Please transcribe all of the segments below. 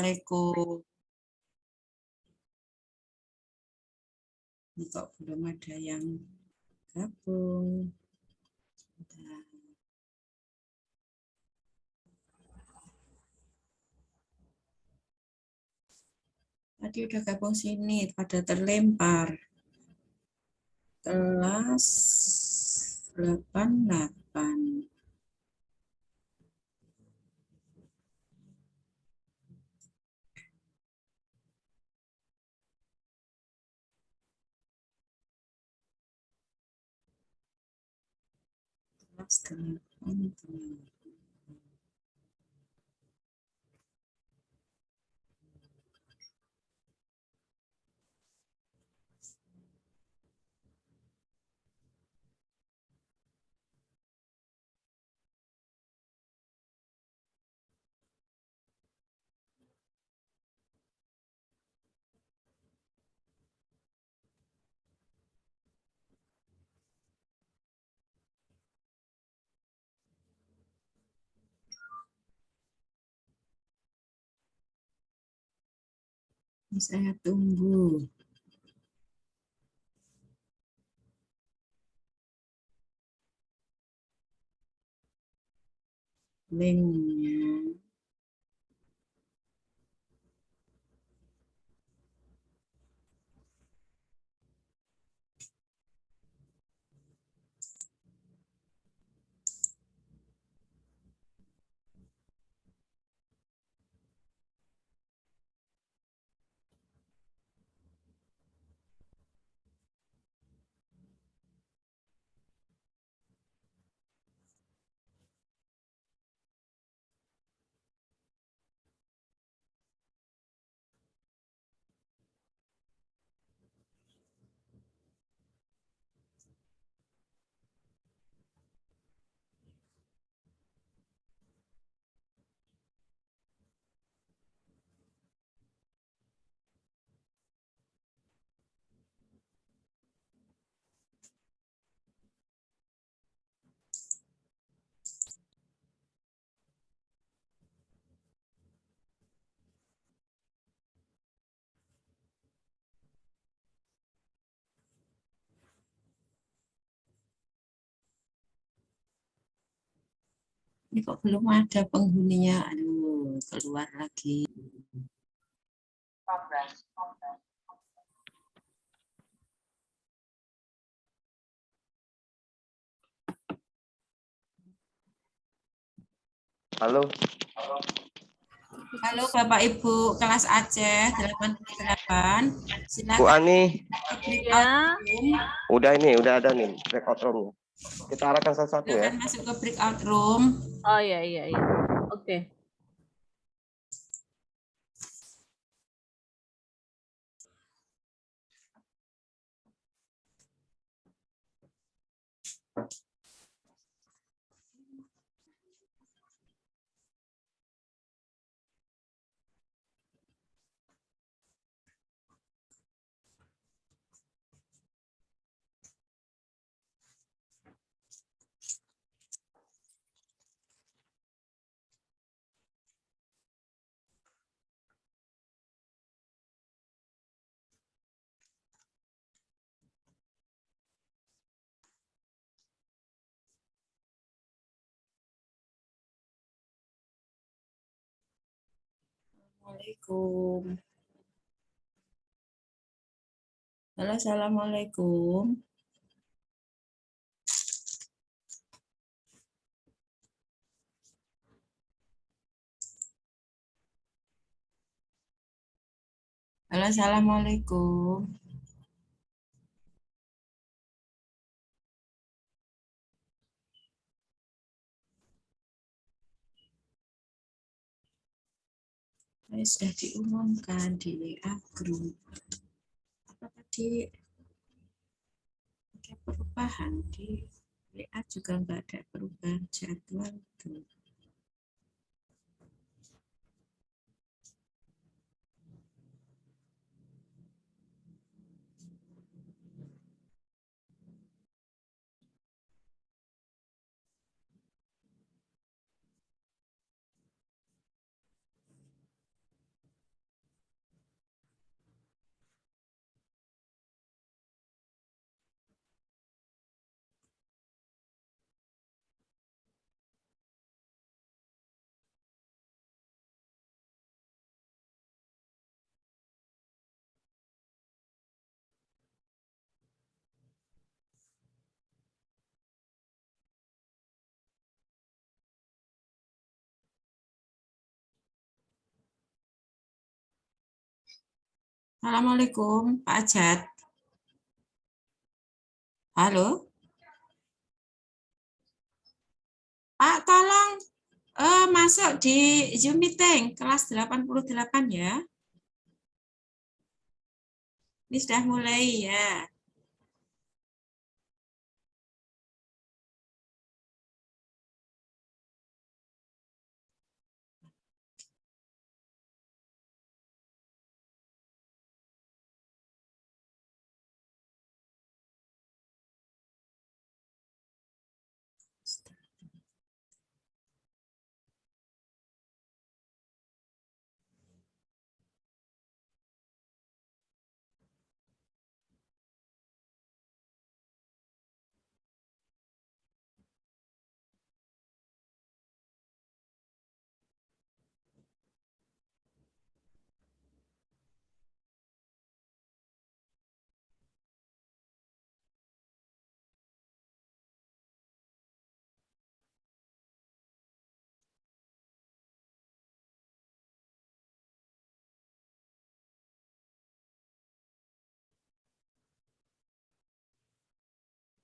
Assalamualaikum. Ini kok belum ada yang gabung. Tadi udah gabung sini, pada terlempar. Kelas 88. Kelas 88. Saya tunggu linknya. Ini kok belum ada penghuninya. Aduh, keluar lagi. Halo. Halo Bapak Ibu kelas Aceh 88. Silakan. Bu Ani. Ya. Udah ada nih breakout room. Kita arahkan satu-satu ya. Silakan masuk ke breakout room. Oh iya. Oke. Assalamualaikum. Halo, assalamualaikum. Halo, assalamualaikum. Ini sudah diumumkan di WA Group. Apa tadi ada perubahan di WA juga nggak ada perubahan jadwal tuh. Assalamualaikum, Pak Ajat. Halo, Pak, tolong masuk di Zoom meeting kelas 88 ya. Ini sudah mulai ya.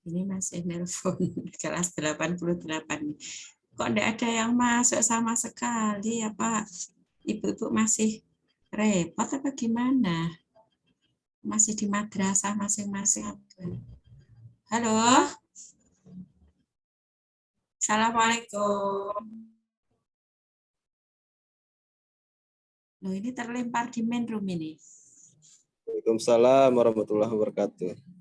Ini masih nelpon kelas 88. Kok enggak ada yang masuk sama sekali ya Pak? Ibu-ibu masih repot apa gimana? Masih di madrasah masing-masing. Halo? Assalamualaikum. Loh, ini terlempar di main room ini. Waalaikumsalam warahmatullahi wabarakatuh.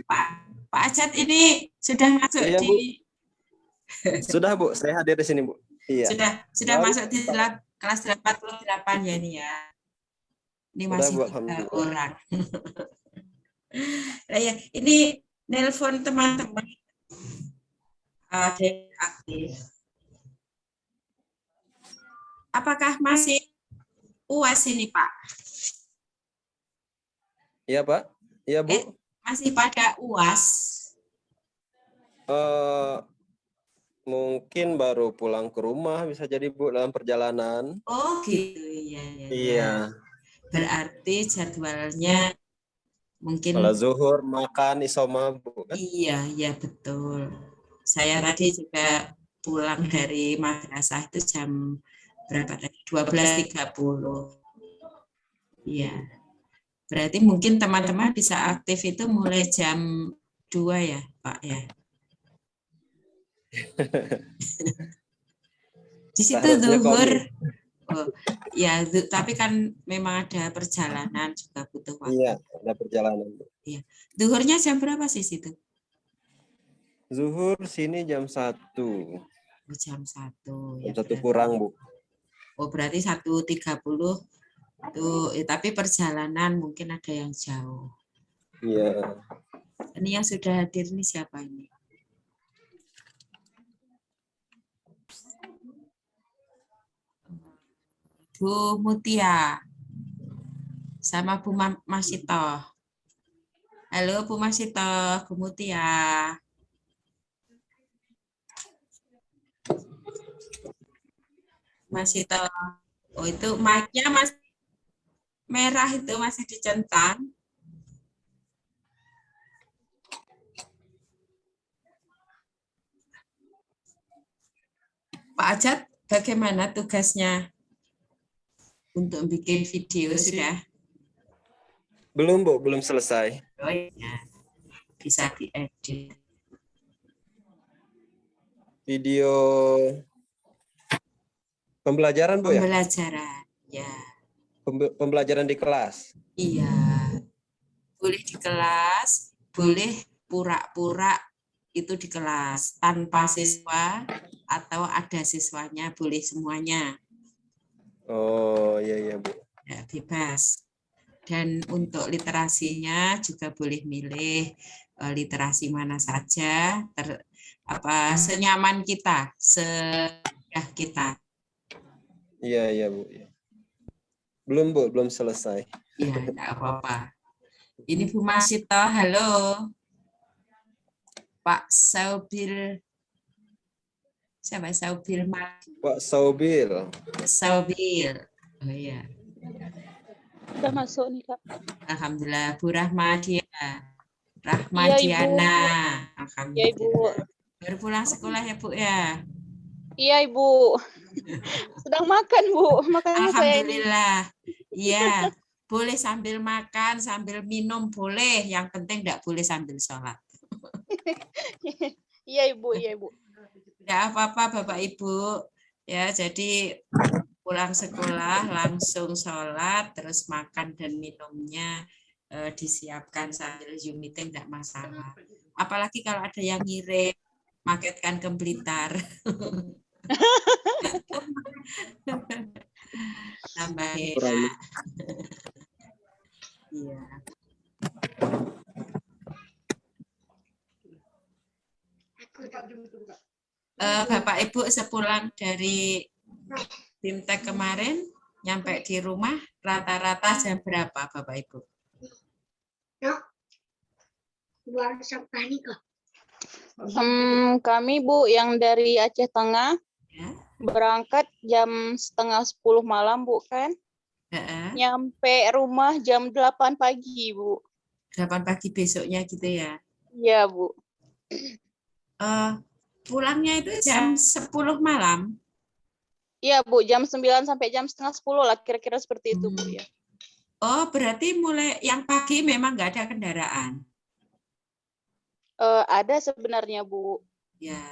Pak Ajat ini sudah masuk Iya, di Bu. Sudah, Bu. Saya hadir di sini, Bu. Iya. sudah masuk di kelas 88 ya ini ya. Ini Sudah, masih Bu, 3 alhamdulillah. orang. Nah, ya, ini nelpon teman-teman ada yang aktif. Apakah masih UAS ini, Pak? Iya, Pak. Iya, Bu. Masih pada UAS? Mungkin baru pulang ke rumah, bisa jadi, Bu, dalam perjalanan. Oh, gitu. Iya. Iya. Berarti jadwalnya mungkin Kalau zuhur, makan, isoma, Bu. Kan? Iya, betul. Saya tadi juga pulang dari madrasah itu jam berapa tadi? 12.30. Iya. Berarti mungkin teman-teman bisa aktif itu mulai jam 2 ya, Pak ya. Di situ Seharusnya zuhur. komit. Oh, ya, tapi kan memang ada perjalanan juga butuh waktu. Iya, ada perjalanan, Bu. Iya. Zuhurnya jam berapa sih situ? Zuhur sini jam 1. Jam 1. Jam Ya, 1 kurang, Bu. Oh, berarti 1.30 itu, tapi perjalanan mungkin ada yang jauh. Iya. Ini yang sudah hadir ini siapa ini? Bu Mutia sama Bu Masito. Halo Bu Masito, Bu Mutia. Masito. Oh, itu mic-nya masih merah, itu masih dicentang. Pak Ajat, bagaimana tugasnya untuk bikin video sudah? Belum, Bu, belum selesai. Oh ya, bisa diedit. Video pembelajaran, Bu, ya? Pembelajaran, ya. Pembelajaran di kelas. Iya. Boleh di kelas, boleh pura-pura itu di kelas tanpa siswa atau ada siswanya, boleh semuanya. Oh, iya, Bu. Ya, bebas. Dan untuk literasinya juga boleh milih literasi mana saja, senyaman kita, semudah kita. Iya, Bu. Belum, Bu, belum selesai. Ya, enggak apa-apa. Ini Bu Masito, halo. Pak Saubil. Siapa Saubil? Pak Saubil. Saubil. Oh iya. Udah masuk nih, Kak. Alhamdulillah. Bu Rahmadiana. Iya, Ibu. Rahmadiana. Iya, Ibu. Alhamdulillah. Baru pulang sekolah ya, Bu ya? Iya, Ibu. Sedang makan, Bu. Makanya saya ini. Alhamdulillah. Iya, boleh sambil makan, sambil minum boleh. Yang penting tidak boleh sambil sholat. Iya, Ibu. Iya, Ibu. Tidak apa-apa, Bapak Ibu. Ya, jadi pulang sekolah langsung sholat, terus makan dan minumnya disiapkan sambil Zoom meeting, tidak masalah. Apalagi kalau ada yang ngirim, maketkan ke Blitar. Tambah enak. Iya. Bapak Ibu sepulang dari BIMTEK kemarin, nyampe di rumah rata-rata jam berapa Bapak Ibu? Kami, Bu, yang dari Aceh Tengah, Ya. berangkat jam 9:30 malam, Bu, kan? Nyampe rumah jam 8 pagi, Bu. 8 pagi besoknya gitu ya? Iya, Bu. Pulangnya itu jam 10 malam? Iya, Bu, jam 9 sampai jam 9:30 lah, kira-kira seperti itu, Bu. Ya. Oh, berarti mulai yang pagi memang nggak ada kendaraan? Ada sebenarnya, Bu. Ya.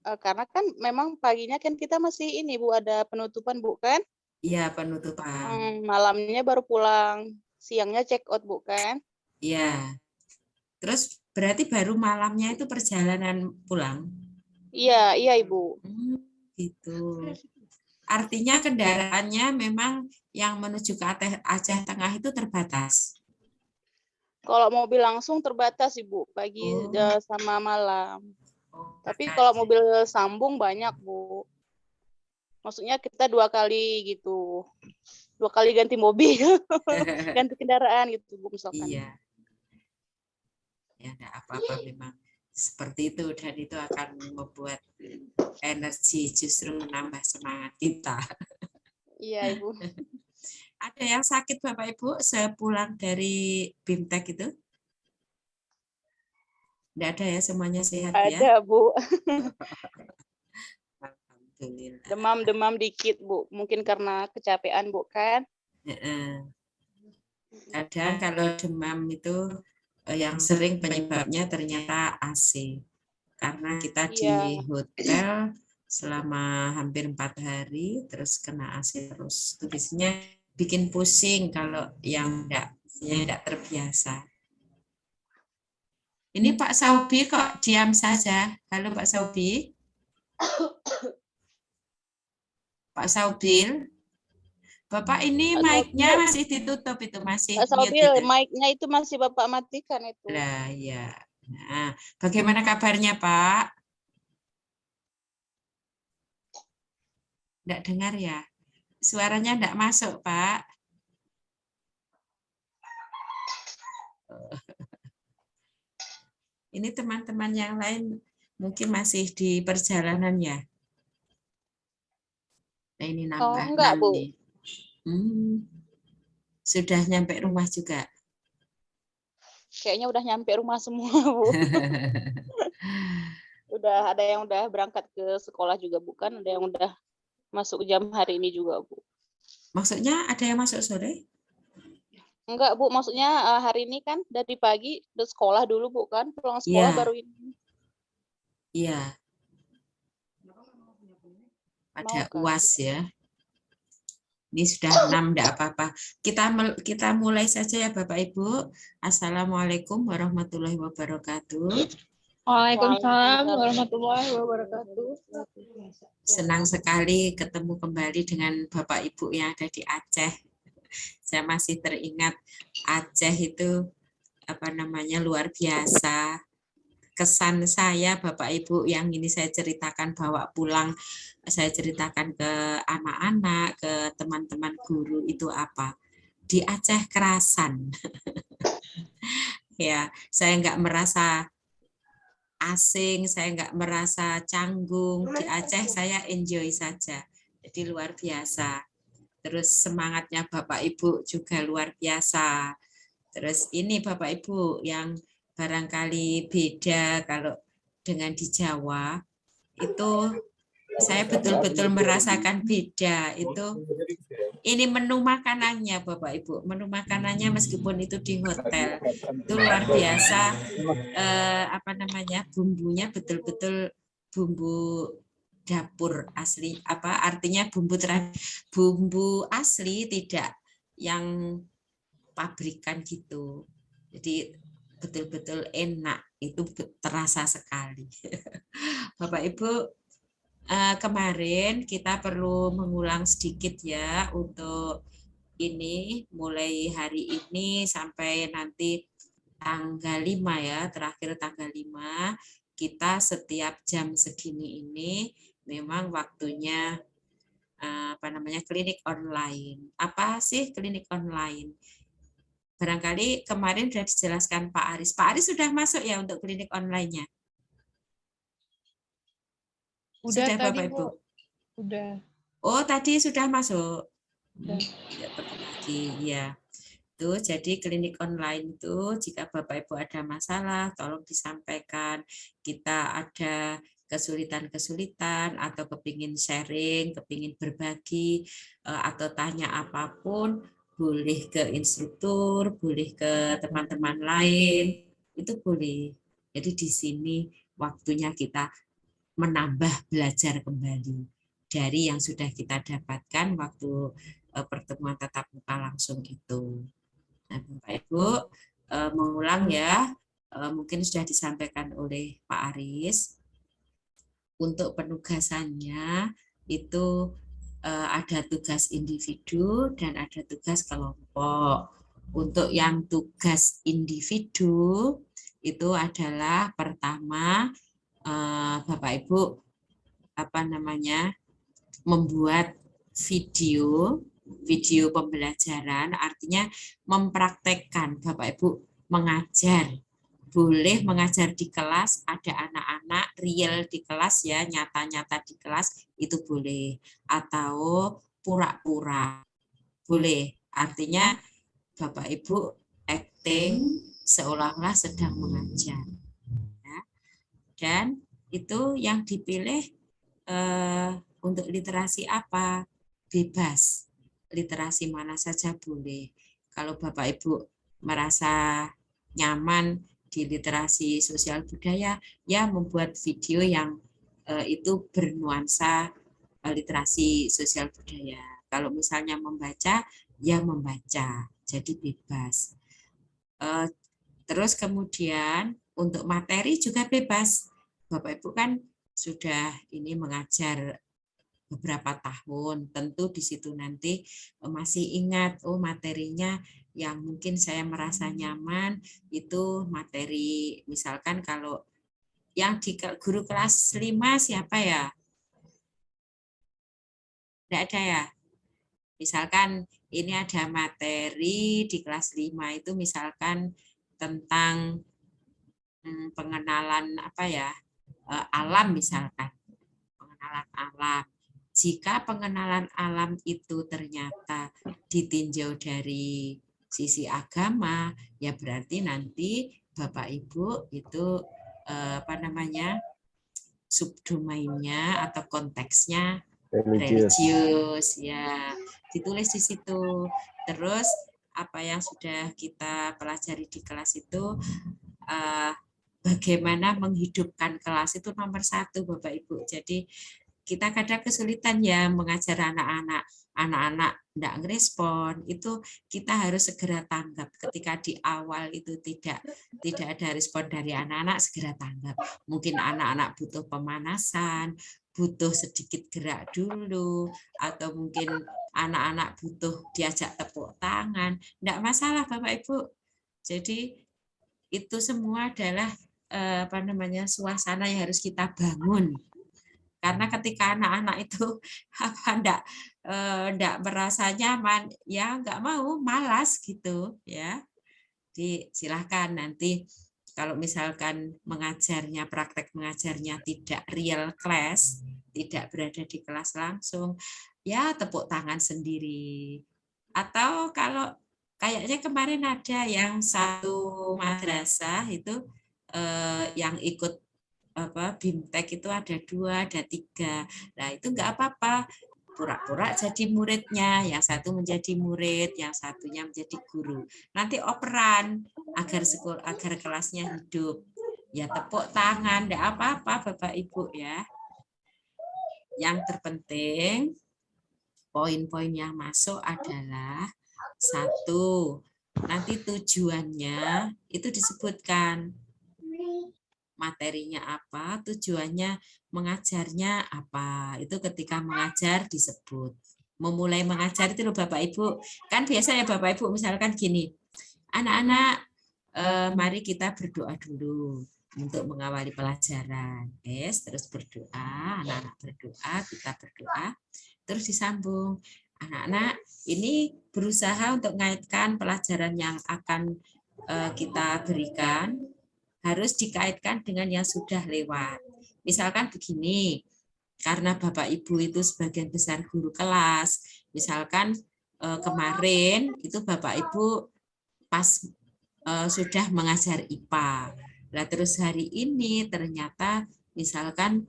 Karena kan memang paginya kan kita masih ini, Bu, ada penutupan, Bu, kan? Iya, penutupan. Malamnya baru pulang, siangnya check out, Bu, kan? Iya. Terus berarti baru malamnya itu perjalanan pulang? Iya, iya, Ibu. Gitu. Artinya kendaraannya memang yang menuju ke Aceh Tengah itu terbatas? Kalau mobil langsung terbatas, Ibu, pagi sama malam. Tapi kalau mobil sambung banyak, Bu. Maksudnya kita 2 kali gitu. 2 kali ganti mobil, ganti kendaraan gitu, Bu, misalkan. Iya. Ya, enggak apa-apa memang seperti itu, dan itu akan membuat energi, justru menambah semangat kita. Iya, Ibu. Ada yang sakit Bapak Ibu sepulang dari BIMTEK itu? Tidak ada ya, semuanya sehat ya? Ada, Bu. Alhamdulillah. Demam-demam dikit, Bu. Mungkin karena kecapean, Bu, kan? Kadang kalau demam itu yang sering penyebabnya ternyata AC. Karena kita di hotel selama hampir 4 hari, terus kena AC terus. Itu biasanya bikin pusing kalau yang tidak terbiasa. Ini Pak Saubi kok diam saja. Halo Pak Saubi. Pak Saubil. Bapak ini mic-nya masih ditutup itu, masih Pak Saubil, mic-nya itu masih Bapak matikan itu. Lah ya. Nah, bagaimana kabarnya Pak? Tidak dengar ya? Suaranya tidak masuk, Pak. Ini teman-teman yang lain mungkin masih di perjalanan ya? Nah, ini nambah enggak, Bu. nih. Sudah nyampe rumah juga? Kayaknya udah nyampe rumah semua, Bu. Udah ada yang udah berangkat ke sekolah juga, bukan? Ada yang udah masuk jam hari ini juga, Bu. Maksudnya ada yang masuk sore? Enggak, Bu. Maksudnya hari ini kan dari pagi udah sekolah dulu, Bu, kan? Pulang sekolah baru ini. Iya. Pada UAS ya. Ini sudah 6, tidak apa-apa. Kita mulai saja ya Bapak Ibu. Assalamualaikum warahmatullahi wabarakatuh. Waalaikumsalam warahmatullahi wabarakatuh. Senang sekali ketemu kembali dengan Bapak Ibu yang ada di Aceh. Saya masih teringat Aceh itu luar biasa. Kesan saya Bapak Ibu yang ini saya ceritakan, bawa pulang, saya ceritakan ke anak-anak, ke teman-teman guru itu apa? Di Aceh kerasan. Ya, saya nggak merasa asing, saya nggak merasa canggung. Di Aceh saya enjoy saja. Jadi luar biasa. Terus semangatnya Bapak Ibu juga luar biasa. Terus ini Bapak Ibu yang barangkali beda kalau dengan di Jawa, itu saya betul-betul merasakan beda. Ini menu makanannya Bapak Ibu, menu makanannya meskipun itu di hotel itu luar biasa. Bumbunya betul-betul bumbu dapur asli, artinya bumbu asli, tidak yang pabrikan gitu. Jadi betul-betul enak, itu terasa sekali. Bapak Ibu, kemarin kita perlu mengulang sedikit ya untuk ini, mulai hari ini sampai nanti tanggal 5 ya, terakhir tanggal 5, kita setiap jam segini ini memang waktunya klinik online. Apa sih klinik online? Barangkali kemarin sudah dijelaskan Pak Aris. Pak Aris sudah masuk ya untuk klinik online-nya? Udah Sudah tadi, Bapak Ibu? Bu. Udah. Oh, tadi sudah masuk. Udah. Ya, lagi ya. Tuh, jadi klinik online itu jika Bapak Ibu ada masalah tolong disampaikan. Kita ada kesulitan-kesulitan atau kepingin sharing, kepingin berbagi atau tanya apapun, boleh ke instruktur, boleh ke teman-teman lain, itu boleh. Jadi di sini waktunya kita menambah belajar kembali dari yang sudah kita dapatkan waktu pertemuan tatap muka langsung itu. Nah, Bapak Ibu mengulang ya, mungkin sudah disampaikan oleh Pak Aris. Untuk penugasannya itu ada tugas individu dan ada tugas kelompok. Untuk yang tugas individu itu adalah pertama Bapak Ibu membuat video pembelajaran, artinya mempraktekkan. Bapak Ibu mengajar, boleh mengajar di kelas, ada anak-anak real di kelas ya, nyata-nyata di kelas, itu boleh. Atau pura-pura, boleh. Artinya Bapak Ibu acting seolah-olah sedang mengajar. Ya. Dan itu yang dipilih untuk literasi apa? Bebas. Literasi mana saja boleh. Kalau Bapak Ibu merasa nyaman di literasi sosial budaya, ya membuat video yang itu bernuansa literasi sosial budaya. Kalau misalnya membaca, ya membaca. Jadi bebas. Terus kemudian untuk materi juga bebas. Bapak Ibu kan sudah ini mengajar beberapa tahun, tentu di situ nanti masih ingat, oh materinya yang mungkin saya merasa nyaman itu materi, misalkan kalau yang di guru kelas 5 siapa ya? Tidak ada ya? Misalkan ini ada materi di kelas 5 itu misalkan tentang pengenalan alam misalkan. Pengenalan alam. Jika pengenalan alam itu ternyata ditinjau dari sisi agama, ya berarti nanti Bapak Ibu itu subdomainnya atau konteksnya religius ya, ditulis di situ. Terus apa yang sudah kita pelajari di kelas itu bagaimana menghidupkan kelas itu nomor 1 Bapak Ibu. Jadi kita kadang kesulitan ya mengajar anak-anak tidak ngerespon, itu kita harus segera tanggap. Ketika di awal itu tidak ada respon dari anak-anak, segera tanggap. Mungkin anak-anak butuh pemanasan, butuh sedikit gerak dulu, atau mungkin anak-anak butuh diajak tepuk tangan. Tidak masalah Bapak Ibu. Jadi itu semua adalah suasana yang harus kita bangun. Karena ketika anak-anak itu enggak merasa nyaman, ya enggak mau, malas gitu ya. Jadi silahkan nanti kalau misalkan praktek mengajarnya tidak real class, tidak berada di kelas langsung, ya tepuk tangan sendiri. Atau kalau kayaknya kemarin ada yang satu madrasah itu yang ikut BIMTEK itu ada 2, ada 3. Nah itu nggak apa-apa, pura-pura jadi muridnya, yang satu menjadi murid, yang satunya menjadi guru. Nanti operan agar kelasnya hidup. Ya tepuk tangan, nggak apa-apa Bapak Ibu ya. Yang terpenting poin-poin yang masuk adalah 1, nanti tujuannya itu disebutkan. Materinya apa, tujuannya mengajarnya apa. Itu ketika mengajar disebut. Memulai mengajar itu loh Bapak Ibu. Kan biasanya Bapak Ibu misalkan gini, anak-anak mari kita berdoa dulu untuk mengawali pelajaran. Terus berdoa, anak-anak berdoa, kita berdoa, terus disambung. Anak-anak ini berusaha untuk mengaitkan pelajaran yang akan kita berikan harus dikaitkan dengan yang sudah lewat. Misalkan begini, karena Bapak Ibu itu sebagian besar guru kelas, misalkan kemarin itu Bapak Ibu pas sudah mengajar IPA. Nah, terus hari ini ternyata misalkan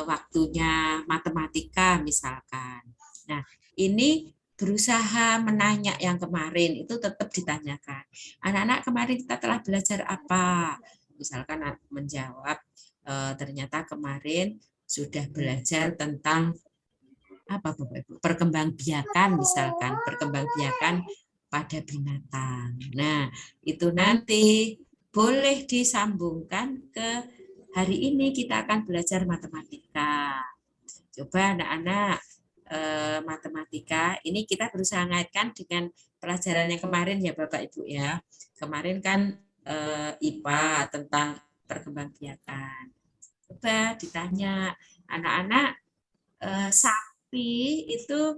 waktunya matematika misalkan. Nah, ini berusaha menanya yang kemarin itu tetap ditanyakan. Anak-anak kemarin kita telah belajar apa? Misalkan menjawab ternyata kemarin sudah belajar tentang apa Bapak Ibu? Perkembangbiakan misalkan, perkembangbiakan pada binatang. Nah, itu nanti boleh disambungkan ke hari ini kita akan belajar matematika. Coba anak-anak matematika, ini kita berusaha mengaitkan dengan pelajaran yang kemarin ya Bapak Ibu ya. Kemarin kan IPA tentang perkembangbiakan. Coba ditanya anak-anak sapi itu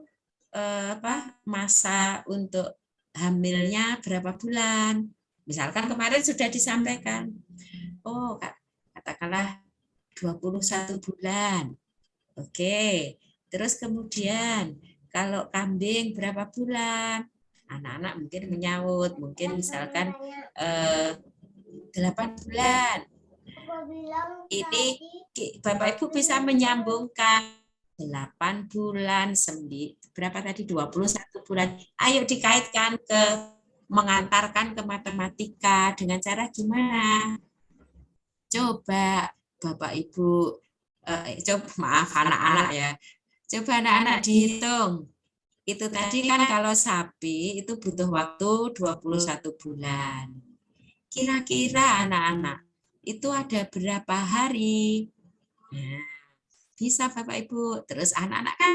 masa untuk hamilnya berapa bulan? Misalkan kemarin sudah disampaikan. Oh, katakanlah 21 bulan. Oke. Terus kemudian kalau kambing berapa bulan? Anak-anak mungkin menyaut, mungkin misalkan 8 bulan. Ini Bapak Ibu bisa menyambungkan 8 bulan, berapa tadi? 21 bulan. Ayo dikaitkan ke mengantarkan ke matematika dengan cara gimana? Coba Bapak Ibu, maaf anak-anak ya. Coba anak-anak dihitung. Itu tadi kan kalau sapi itu butuh waktu 21 bulan. Kira-kira anak-anak itu ada berapa hari? Nah, bisa Bapak Ibu. Terus anak-anak kan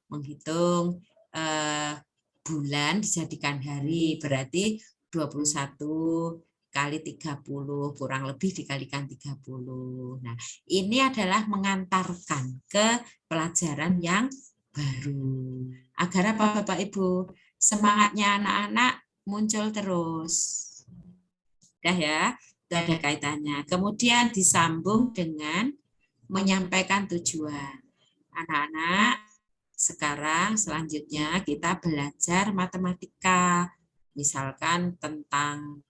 menghitung bulan dijadikan hari, berarti 21 kali 30 kurang lebih dikalikan 30. Nah, ini adalah mengantarkan ke pelajaran yang baru. Agar apa Bapak Ibu? Semangatnya anak-anak muncul terus. Udah ya, itu ada kaitannya. Kemudian disambung dengan menyampaikan tujuan. Anak-anak, sekarang selanjutnya kita belajar matematika. Misalkan tentang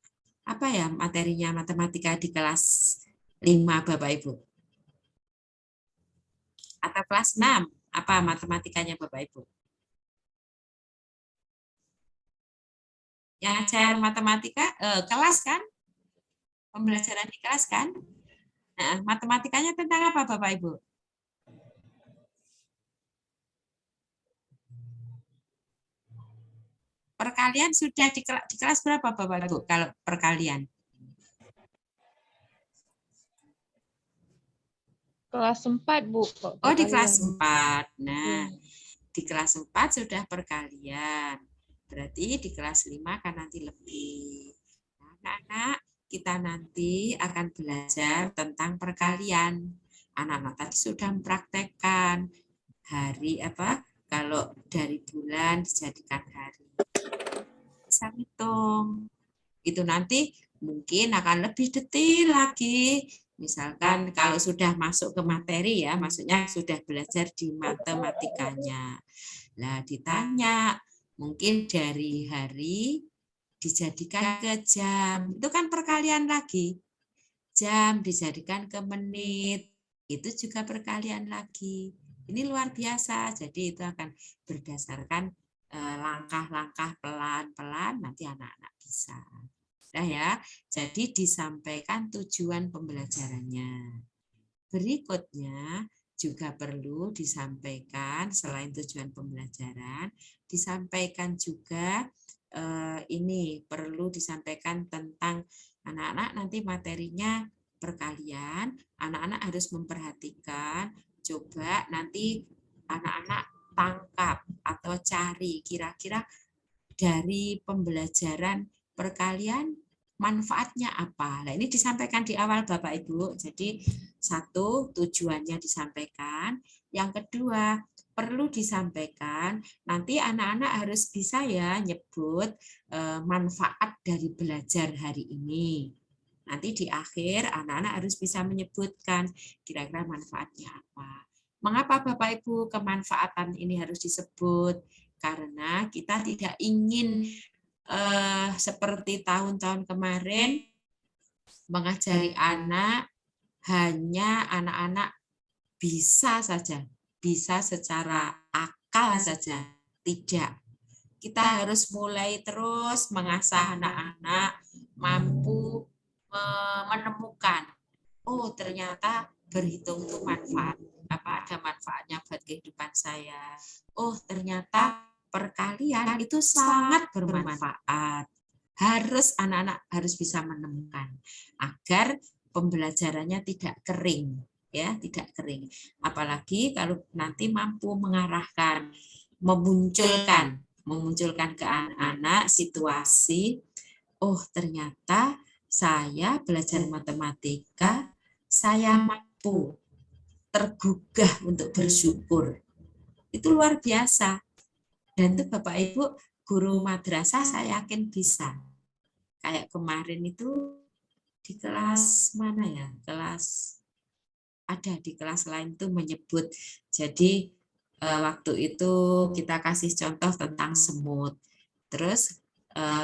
apa ya materinya matematika di kelas 5 Bapak Ibu? Atau kelas 6? Apa matematikanya Bapak Ibu? Yang ajar matematika kelas kan? Pembelajaran di kelas kan? Nah, matematikanya tentang apa Bapak Ibu? Perkalian sudah di kelas berapa Bapak Ibu kalau perkalian? Kelas 4, Bu. Oh, di kelas 4. Nah, di kelas 4 sudah perkalian. Berarti di kelas 5 kan nanti lebih. Anak-anak, kita nanti akan belajar tentang perkalian. Anak-anak tadi sudah mempraktekkan hari apa? Kalau dari bulan dijadikan hari. Bisa hitung. Itu nanti mungkin akan lebih detail lagi Misalkan kalau sudah masuk ke materi ya, maksudnya sudah belajar di matematikanya. Nah, ditanya mungkin dari hari dijadikan ke jam. Itu kan perkalian lagi. Jam dijadikan ke menit. Itu juga perkalian lagi. Ini luar biasa. Jadi itu akan berdasarkan langkah-langkah pelan-pelan nanti anak-anak bisa. Nah ya, jadi disampaikan tujuan pembelajarannya. Berikutnya juga perlu disampaikan selain tujuan pembelajaran, disampaikan juga ini perlu disampaikan tentang anak-anak nanti materinya perkalian, anak-anak harus memperhatikan, coba nanti anak-anak tangkap atau cari kira-kira dari pembelajaran perkalian manfaatnya apa. Nah, ini disampaikan di awal Bapak Ibu. Jadi satu, tujuannya disampaikan. Yang kedua, perlu disampaikan nanti anak-anak harus bisa ya nyebut manfaat dari belajar hari ini. Nanti di akhir anak-anak harus bisa menyebutkan kira-kira manfaatnya apa. Mengapa Bapak Ibu kemanfaatan ini harus disebut? Karena kita tidak ingin seperti tahun-tahun kemarin mengajari anak hanya anak-anak bisa saja, bisa secara akal saja, tidak. Kita harus mulai terus mengasah anak-anak mampu menemukan, oh ternyata berhitung itu manfaat, apa ada manfaatnya buat kehidupan saya. Oh ternyata perkalian itu sangat bermanfaat. Harus anak-anak harus bisa menemukan agar pembelajarannya tidak kering, ya tidak kering. Apalagi kalau nanti mampu mengarahkan, memunculkan ke anak-anak situasi, oh ternyata saya belajar matematika, saya mampu tergugah untuk bersyukur. Itu luar biasa. Dan itu Bapak Ibu guru madrasah saya yakin bisa. Kayak kemarin itu di kelas mana ya? Ada di kelas lain itu menyebut. Jadi waktu itu kita kasih contoh tentang semut. Terus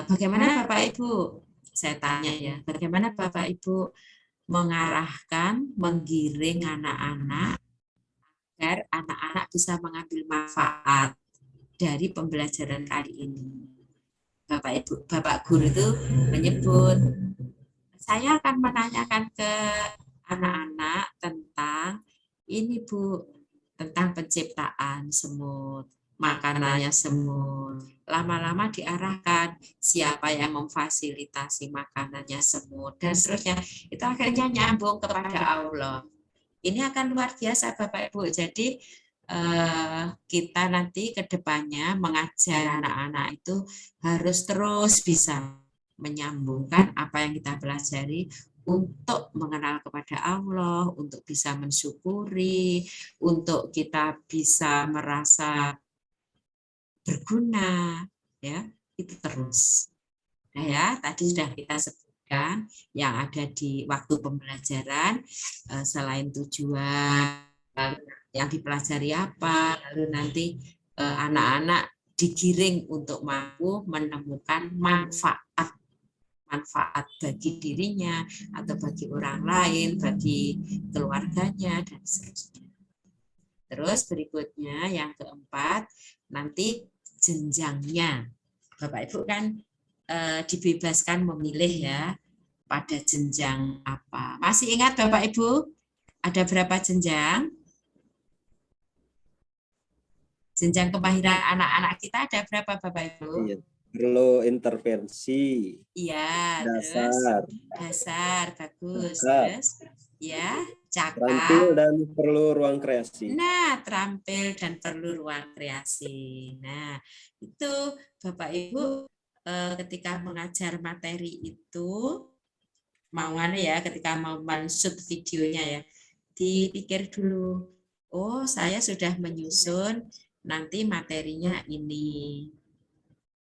bagaimana Bapak Ibu? Saya tanya ya, bagaimana Bapak Ibu mengarahkan, menggiring anak-anak agar anak-anak bisa mengambil manfaat dari pembelajaran kali ini. Bapak guru itu menyebut, saya akan menanyakan ke anak-anak tentang ini Bu, tentang penciptaan semut, makanannya semut. Lama-lama diarahkan siapa yang memfasilitasi makanannya semut dan seterusnya. Itu akhirnya nyambung kepada Allah. Ini akan luar biasa Bapak Ibu. Jadi kita nanti ke depannya mengajar anak-anak itu harus terus bisa menyambungkan apa yang kita pelajari untuk mengenal kepada Allah, untuk bisa mensyukuri, untuk kita bisa merasa berguna, ya itu terus. Nah ya, tadi sudah kita sebutkan yang ada di waktu pembelajaran selain tujuan yang dipelajari apa, lalu nanti anak-anak digiring untuk mampu menemukan manfaat bagi dirinya atau bagi orang lain, bagi keluarganya dan seterusnya. Terus berikutnya yang keempat, nanti jenjangnya. Bapak Ibu kan dibebaskan memilih ya pada jenjang apa. Masih ingat Bapak Ibu ada berapa jenjang? Jenjang kemahiran anak-anak kita ada berapa Bapak Ibu? Iya. Perlu intervensi. Iya, Dasar. terus dasar bagus. Cakap. Terus ya, cakap. Terampil dan perlu ruang kreasi. Nah, terampil dan perlu ruang kreasi. Nah, itu Bapak Ibu ketika mengajar materi itu mau mana ya, ketika mau men-shoot videonya ya, dipikir dulu. Oh, saya sudah menyusun nanti materinya ini.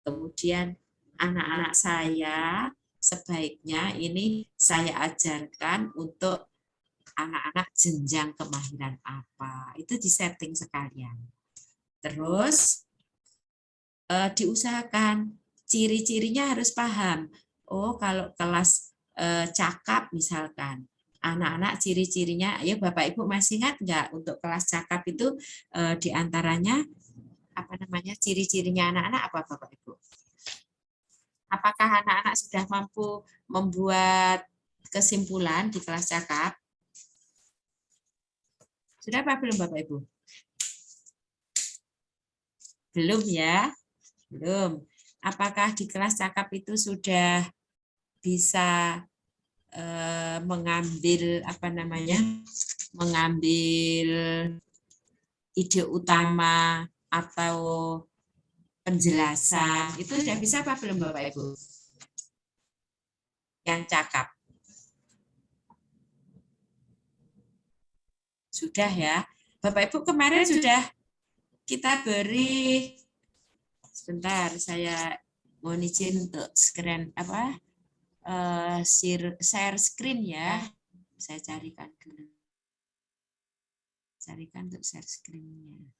Kemudian anak-anak saya sebaiknya ini saya ajarkan untuk anak-anak jenjang kemahiran apa. Itu disetting sekalian. Terus diusahakan ciri-cirinya harus paham. Oh, kalau kelas cakap misalkan, anak-anak ciri-cirinya, ya Bapak Ibu masih ingat nggak untuk kelas cakap itu diantaranya apa namanya ciri-cirinya anak-anak apa Bapak Ibu? Apakah anak-anak sudah mampu membuat kesimpulan di kelas cakap? Sudah apa belum Bapak Ibu? Belum ya? Belum. Apakah di kelas cakap itu sudah bisa mengambil apa namanya? Mengambil ide utama atau penjelasan. Itu sudah bisa apa belum Bapak Ibu? Yang cakap. Sudah ya. Bapak Ibu kemarin sudah kita beri, sebentar saya mohon izin untuk screen apa share screen ya. Saya carikan dulu. Carikan untuk share screen-nya.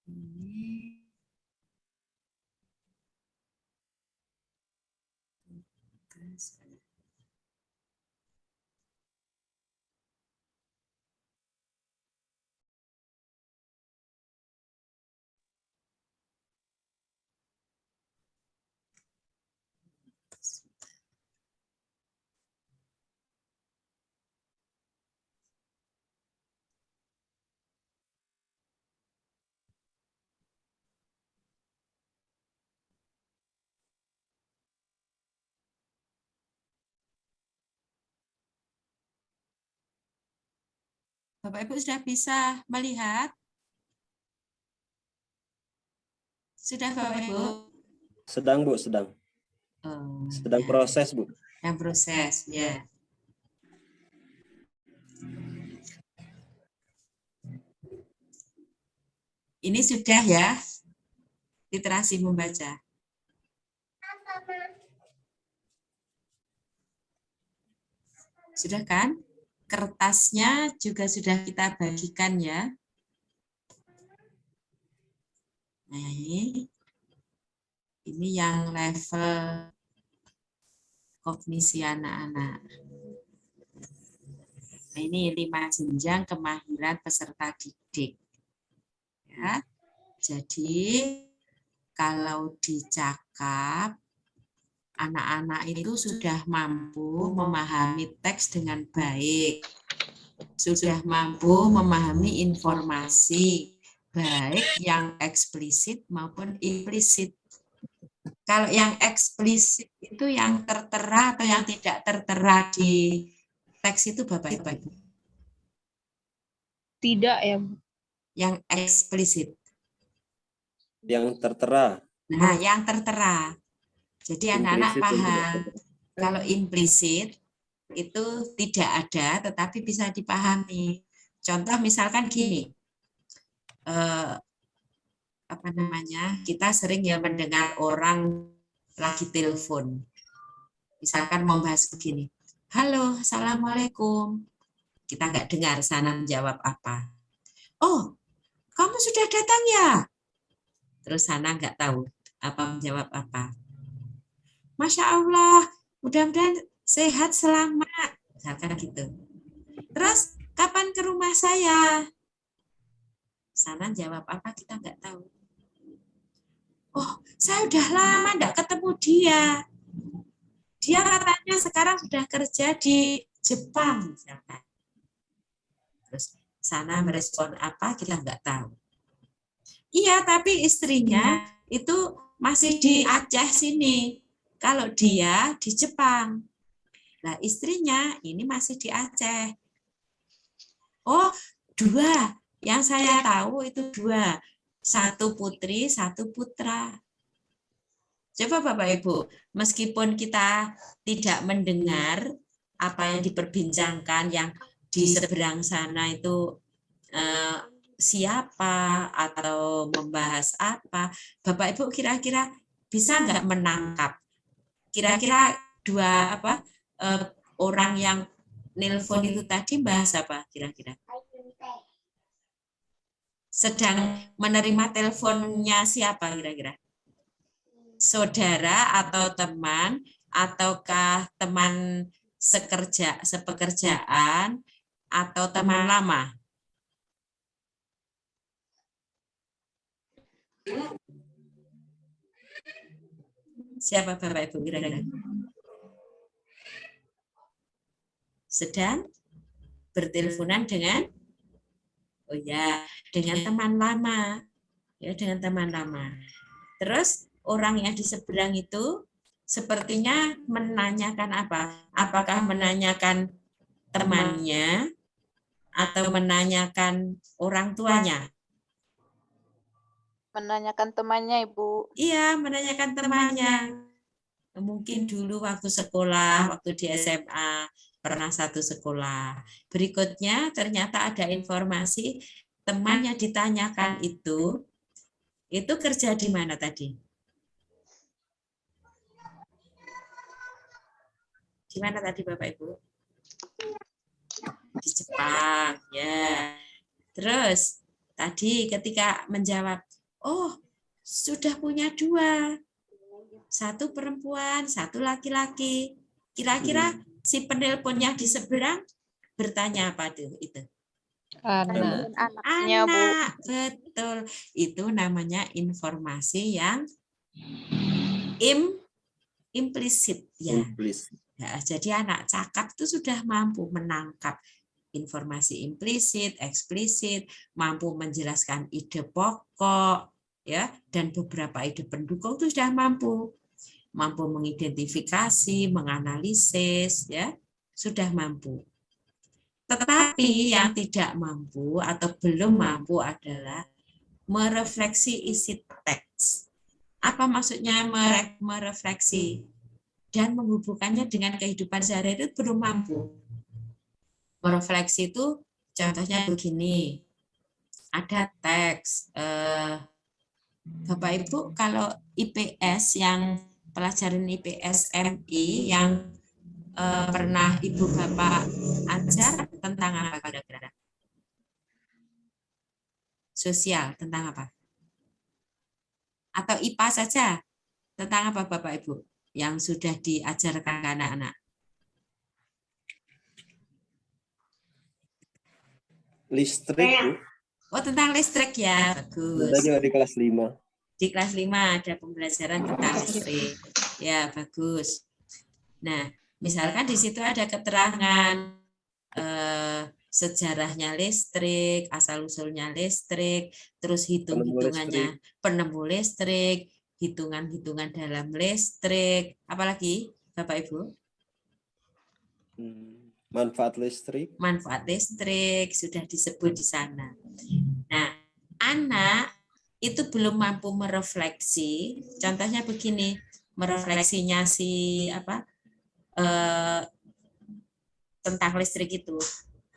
Ini Bapak Ibu sudah bisa melihat? Sudah Bapak Ibu? Sedang Bu, sedang. Sedang Ya. proses Bu. Yang proses, ya. Ini sudah ya, literasi membaca. Sudah kan? Kertasnya juga sudah kita bagikan ya. Nah, ini yang level kognisi anak-anak. Nah, ini 5 jenjang kemahiran peserta didik. Ya. Jadi kalau dicakap, anak-anak itu sudah mampu memahami teks dengan baik, sudah mampu memahami informasi, baik yang eksplisit maupun implisit. Kalau yang eksplisit itu yang tertera atau yang tidak tertera di teks itu Bapak Ibu? Tidak ya, Bu. Yang eksplisit. Yang tertera. Nah, yang tertera. Jadi anak-anak paham. Kalau implisit itu tidak ada, tetapi bisa dipahami. Contoh misalkan gini, apa namanya? Kita sering ya mendengar orang lagi telepon. Misalkan membahas begini, halo, assalamualaikum. Kita nggak dengar sana menjawab apa. Oh, kamu sudah datang ya? Terus sana nggak tahu apa menjawab apa. Masya Allah, mudah-mudahan sehat selamat, misalkan gitu. Terus kapan ke rumah saya? Sana jawab apa kita nggak tahu. Oh, saya udah lama nggak ketemu dia. Dia katanya sekarang sudah kerja di Jepang, misalkan. Terus sana merespon apa kita nggak tahu. Iya, tapi istrinya itu masih di Aceh sini. Kalau dia di Jepang. Nah, istrinya ini masih di Aceh. Oh, 2. Yang saya tahu itu 2. 1 putri, 1 putra. Coba Bapak Ibu, meskipun kita tidak mendengar apa yang diperbincangkan, yang di seberang sana itu siapa atau membahas apa, Bapak Ibu kira-kira bisa nggak menangkap? Kira-kira dua orang yang nelpon itu tadi bahas apa kira-kira? Sedang menerima teleponnya siapa kira-kira? Saudara atau teman, ataukah teman sepekerjaan, atau teman lama? Siapa Bapak Ibu kira-kira? Sedang berteleponan dengan dengan teman lama. Ya, dengan teman lama. Terus orang yang di seberang itu sepertinya menanyakan apa? Apakah menanyakan temannya atau menanyakan orang tuanya? Menanyakan temannya, Ibu. Iya, menanyakan temannya. Mungkin dulu waktu sekolah, waktu di SMA, pernah satu sekolah. Berikutnya ternyata ada informasi teman yang ditanyakan itu kerja di mana tadi? Di mana tadi Bapak Ibu? Di Jepang, ya. Terus tadi ketika menjawab, oh sudah punya dua, satu perempuan, satu laki-laki. Kira-kira si penelponnya di seberang bertanya apa tuh itu? Anak. Anaknya, Bu. Anak, betul. Itu namanya informasi yang implisit, ya. Ya, jadi anak cakap itu sudah mampu menangkap informasi implisit, eksplisit, mampu menjelaskan ide pokok, ya, dan beberapa ide pendukung itu sudah mampu mengidentifikasi, menganalisis, ya, sudah mampu. Tetapi yang tidak mampu atau belum mampu adalah merefleksi isi teks. Apa maksudnya merefleksi? Dan menghubungkannya dengan kehidupan sehari-hari itu belum mampu. Merefleksi itu contohnya begini, ada teks, Bapak Ibu kalau IPS yang pelajaran IPS MI yang pernah Ibu Bapak ajar tentang apa kira-kira? Sosial, tentang apa? Atau IPA saja, tentang apa Bapak Ibu yang sudah diajarkan ke anak-anak? Listrik, Bu. Oh, tentang listrik ya, bagus. Ada juga di kelas 5. Di kelas 5 ada pembelajaran tentang listrik. Ya, bagus. Nah, misalkan di situ ada keterangan sejarahnya listrik, asal-usulnya listrik, terus hitung-hitungannya penemu listrik, hitungan-hitungan dalam listrik, apalagi Bapak Ibu? Manfaat listrik. Manfaat listrik sudah disebut di sana. Nah, anak itu belum mampu merefleksi. Contohnya begini, merefleksinya tentang listrik itu.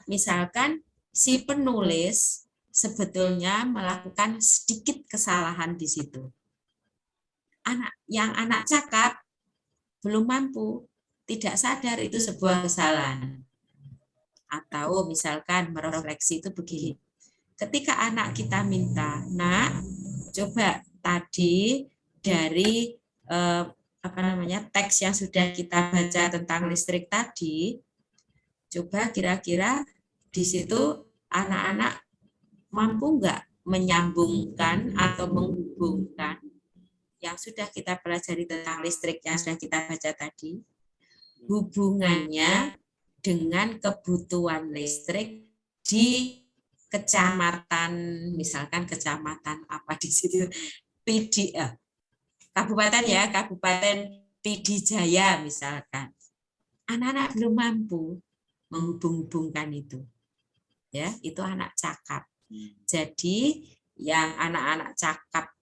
Misalkan si penulis sebetulnya melakukan sedikit kesalahan di situ. Anak cakap belum mampu, tidak sadar itu sebuah kesalahan. Atau misalkan merefleksi itu begini. Ketika anak kita minta, "Nak, coba tadi dari teks yang sudah kita baca tentang listrik tadi, coba kira-kira di situ anak-anak mampu nggak menyambungkan atau menghubungkan yang sudah kita pelajari tentang listrik yang sudah kita baca tadi, hubungannya dengan kebutuhan listrik di kecamatan, misalkan kecamatan apa di situ, kabupaten ya, Kabupaten Pidijaya misalkan. Anak-anak belum mampu menghubung-hubungkan itu. Ya, itu anak cakap. Jadi yang anak-anak cakap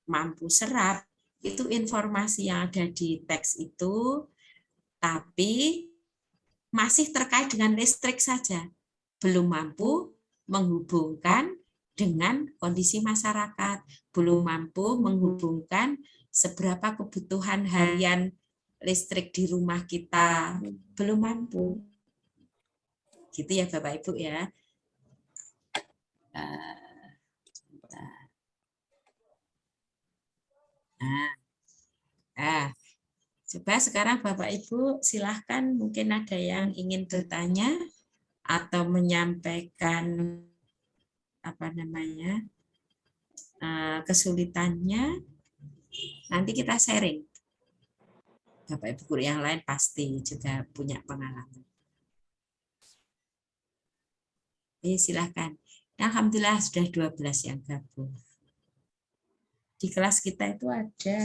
mampu serap Itu informasi yang ada di teks itu, tapi masih terkait dengan listrik saja. Belum mampu menghubungkan dengan kondisi masyarakat, belum mampu menghubungkan seberapa kebutuhan harian listrik di rumah kita, belum mampu. Gitu ya Bapak Ibu ya. Coba sekarang Bapak Ibu silahkan, mungkin ada yang ingin bertanya atau menyampaikan kesulitannya. Nanti kita sharing. Bapak Ibu guru yang lain pasti juga punya pengalaman. Silahkan. Alhamdulillah sudah 12 yang gabung. Di kelas kita itu ada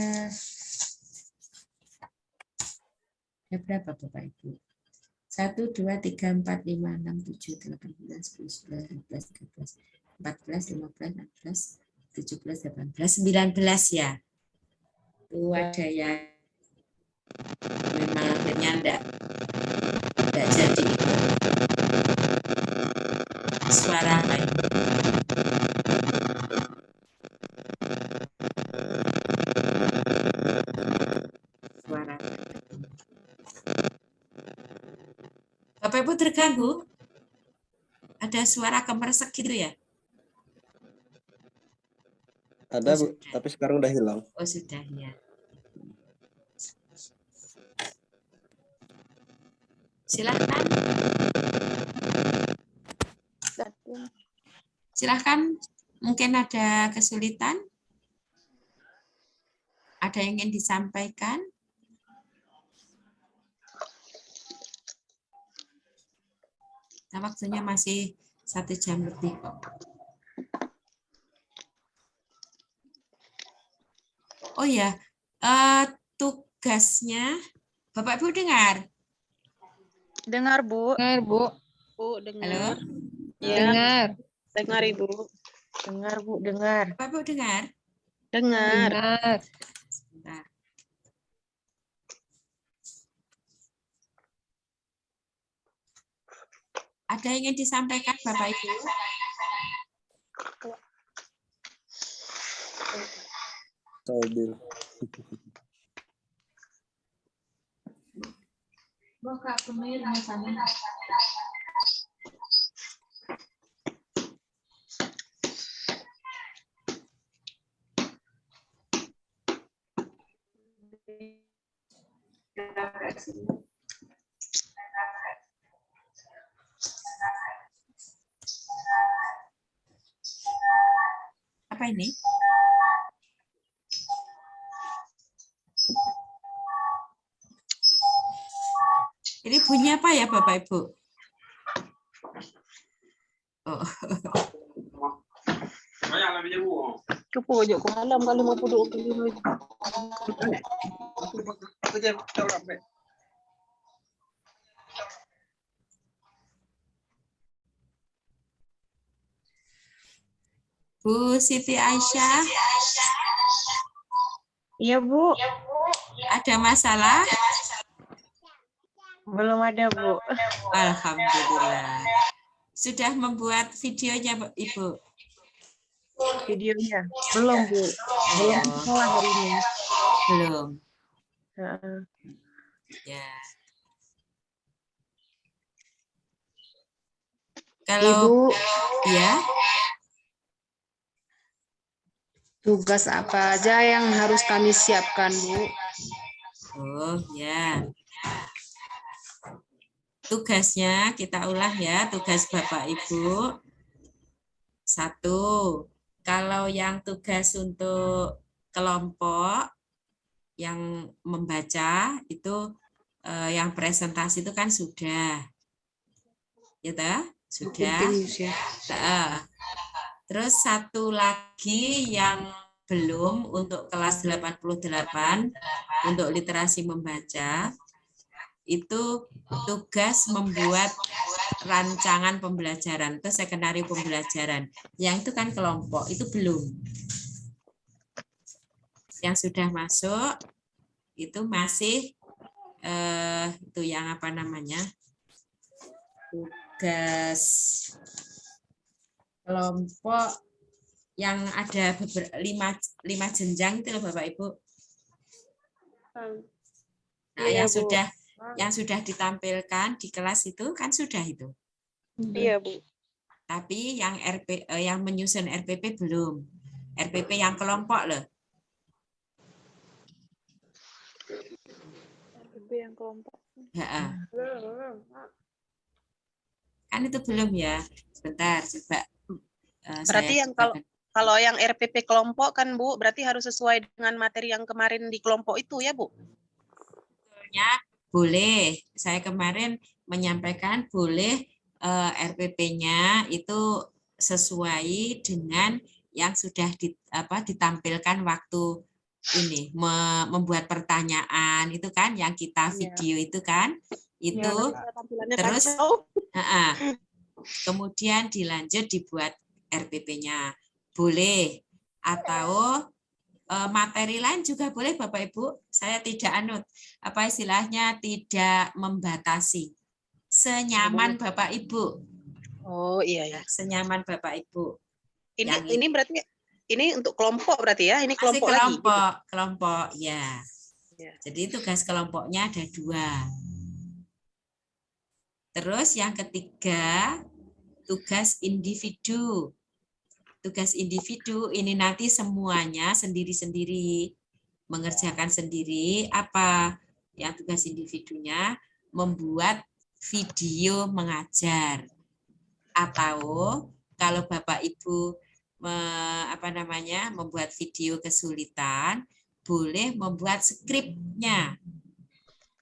berapa Bapak Ibu? 1, 2, 3, 4, 5, 6, 7, 8, 9, 10, 11, 12, 13, 14, 15, 16, 17, 18, 19 ya. Itu ada yang memang akhirnya enggak jadi ikut. Suara apa ini? Suara. Bapak Ibu terganggu? Ada suara kemeresek gitu ya? Ada Bu, tapi sekarang udah hilang. Oh sudah ya. Silahkan. Silahkan, mungkin ada kesulitan? Ada yang ingin disampaikan? Nah, waktunya masih 1 jam lebih kok. Oh ya, tugasnya Bapak Ibu dengar? Dengar, Bu. Dengar, Bu. Bu, dengar. Halo? Ya, Dengar. dengar Ibu. Dengar, Bu, dengar. Bapak Ibu dengar? Dengar. Dengar. Sebentar. Ada yang ingin disampaikan Bapak Ibu? Mobil. Apa ini? Ini bunyi apa ya Bapak Ibu? Oh. Ke pojok ke malam kali mau duduk dulu. Bu Siti Aisyah, Iya, Bu. ada masalah? Belum ada, Bu. Alhamdulillah. Sudah membuat videonya Ibu? Videonya. Belum, Bu. Belum sekolah hari ini. Belum. Heeh. Ya. Kalau Ibu, ya, tugas apa aja yang harus kami siapkan, Bu? oh ya. Tugasnya kita ulah ya, tugas Bapak Ibu. 1, kalau yang tugas untuk kelompok yang membaca itu yang presentasi itu kan sudah. Ya toh? Sudah. Terus 1 lagi yang belum untuk kelas 88 untuk literasi membaca itu tugas membuat rancangan pembelajaran atau skenario pembelajaran. Yang itu kan kelompok, itu belum. yang sudah masuk itu masih itu yang apa namanya, tugas kelompok yang ada lima jenjang itu loh Bapak Ibu. Nah, Iya, yang Bu. sudah ditampilkan di kelas itu kan sudah itu. Iya, Bu. Tapi yang yang menyusun RPP belum. RPP yang kelompok loh. RPP yang kelompok. Ya, kan itu belum ya. Sebentar, coba. Berarti yang kalau yang RPP kelompok kan Bu, berarti harus sesuai dengan materi yang kemarin di kelompok itu ya Bu? Boleh. Saya kemarin menyampaikan boleh RPP-nya itu sesuai dengan yang sudah ditampilkan waktu ini membuat pertanyaan itu kan yang kita video itu kan itu terus kemudian dilanjut dibuat RPP-nya boleh atau materi lain juga boleh Bapak Ibu. Saya tidak istilahnya tidak membatasi. Senyaman Bapak Ibu. Oh iya ya. Senyaman Bapak Ibu. Ini berarti ini untuk kelompok berarti ya? Ini kelompok lagi. Kelompok ya. Jadi tugas kelompoknya ada 2. Terus yang ketiga tugas individu. Tugas individu ini nanti semuanya sendiri-sendiri, mengerjakan sendiri. Apa yang tugas individunya? Membuat video mengajar. Atau kalau Bapak Ibu membuat video kesulitan, boleh membuat skripnya.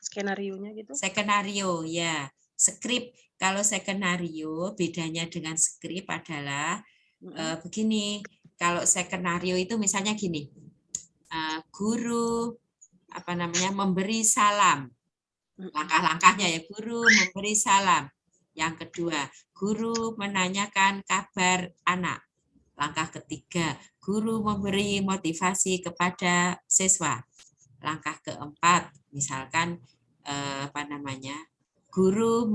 Skenarionya gitu? Skenario ya. Skrip. Kalau skenario bedanya dengan skrip adalah begini, kalau skenario itu misalnya gini, guru memberi salam, langkah-langkahnya ya, guru memberi salam. Yang kedua, guru menanyakan kabar anak. Langkah ketiga, guru memberi motivasi kepada siswa. Langkah keempat, misalkan guru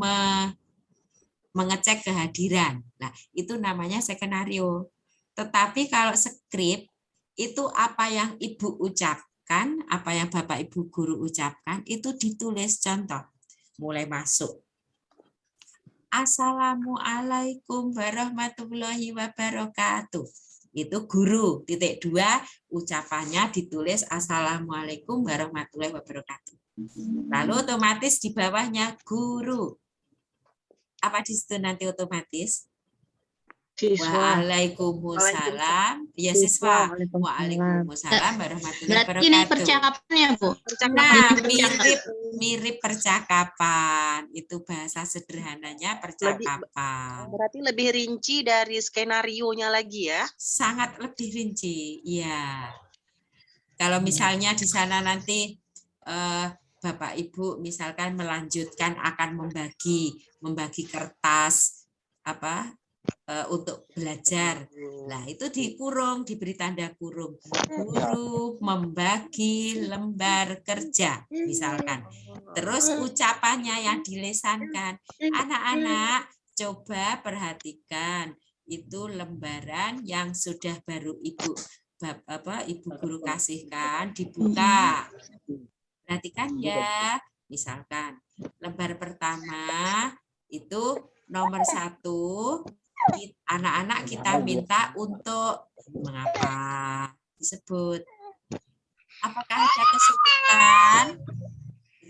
mengecek kehadiran. Nah, itu namanya skenario. Tetapi kalau skrip, itu apa yang Ibu ucapkan, apa yang Bapak Ibu guru ucapkan, itu ditulis contoh. Mulai masuk. Assalamualaikum warahmatullahi wabarakatuh. Itu guru, (2), ucapannya ditulis Assalamualaikum warahmatullahi wabarakatuh. Lalu otomatis di bawahnya guru. Apa di situ nanti otomatis? Waalaikumsalam. Ya siswa. Waalaikumsalam warahmatullahi wabarakatuh. Berarti ini percakapannya, Bu. Nah, mirip percakapan. Itu bahasa sederhananya percakapan. Berarti lebih rinci dari skenarionya lagi ya? Sangat lebih rinci, iya. Kalau misalnya di sana nanti Bapak Ibu misalkan melanjutkan akan membagi kertas untuk belajar. Nah, itu dikurung, diberi tanda kurung. Guru membagi lembar kerja, misalkan. Terus ucapannya yang dilesankan. Anak-anak, coba perhatikan. Itu lembaran yang sudah baru Ibu guru kasihkan, dibuka. Perhatikan ya. Misalkan, lembar pertama itu nomor 1, anak-anak kita minta untuk mengapa disebut. Apakah ada kesulitan?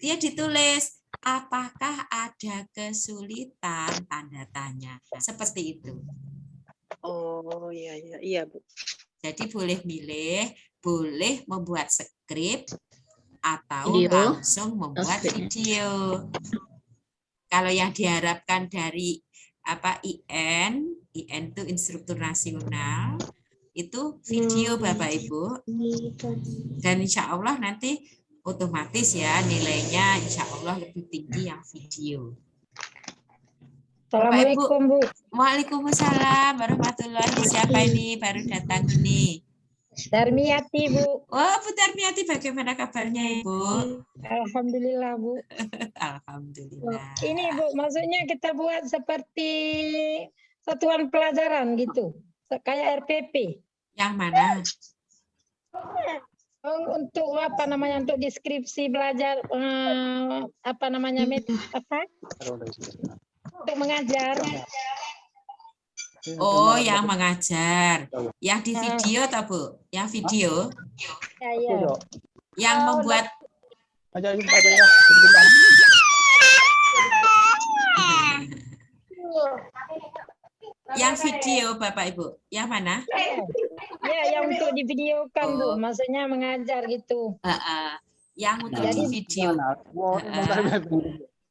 Dia ditulis, apakah ada kesulitan? Tanda tanya. Seperti itu. Oh iya Bu. Jadi boleh milih, boleh membuat skrip atau Video. langsung membuat video. Kalau yang diharapkan dari IN itu instruktur nasional, itu video Bapak Ibu. Dan insya Allah nanti otomatis ya nilainya insya Allah lebih tinggi yang video. Assalamualaikum, Bu. Waalaikumsalam warahmatullahi. Siapa ini baru datang ini? Darmiati, Bu. Oh, Bu Darmiati, bagaimana kabarnya, Ibu? Alhamdulillah, Bu. Alhamdulillah. Ini, Bu, maksudnya kita buat seperti satuan pelajaran gitu. Kayak RPP. Yang mana? Untuk apa namanya, untuk deskripsi belajar apa namanya, untuk mengajar. Oh, yang mengajar. Yang di video toh, Bu? Yang video? Ya. Yang membuat yang video, Bapak Ibu. Yang mana? Ya, yang untuk divideokan, Bu. Maksudnya mengajar gitu. Yang untuk di video.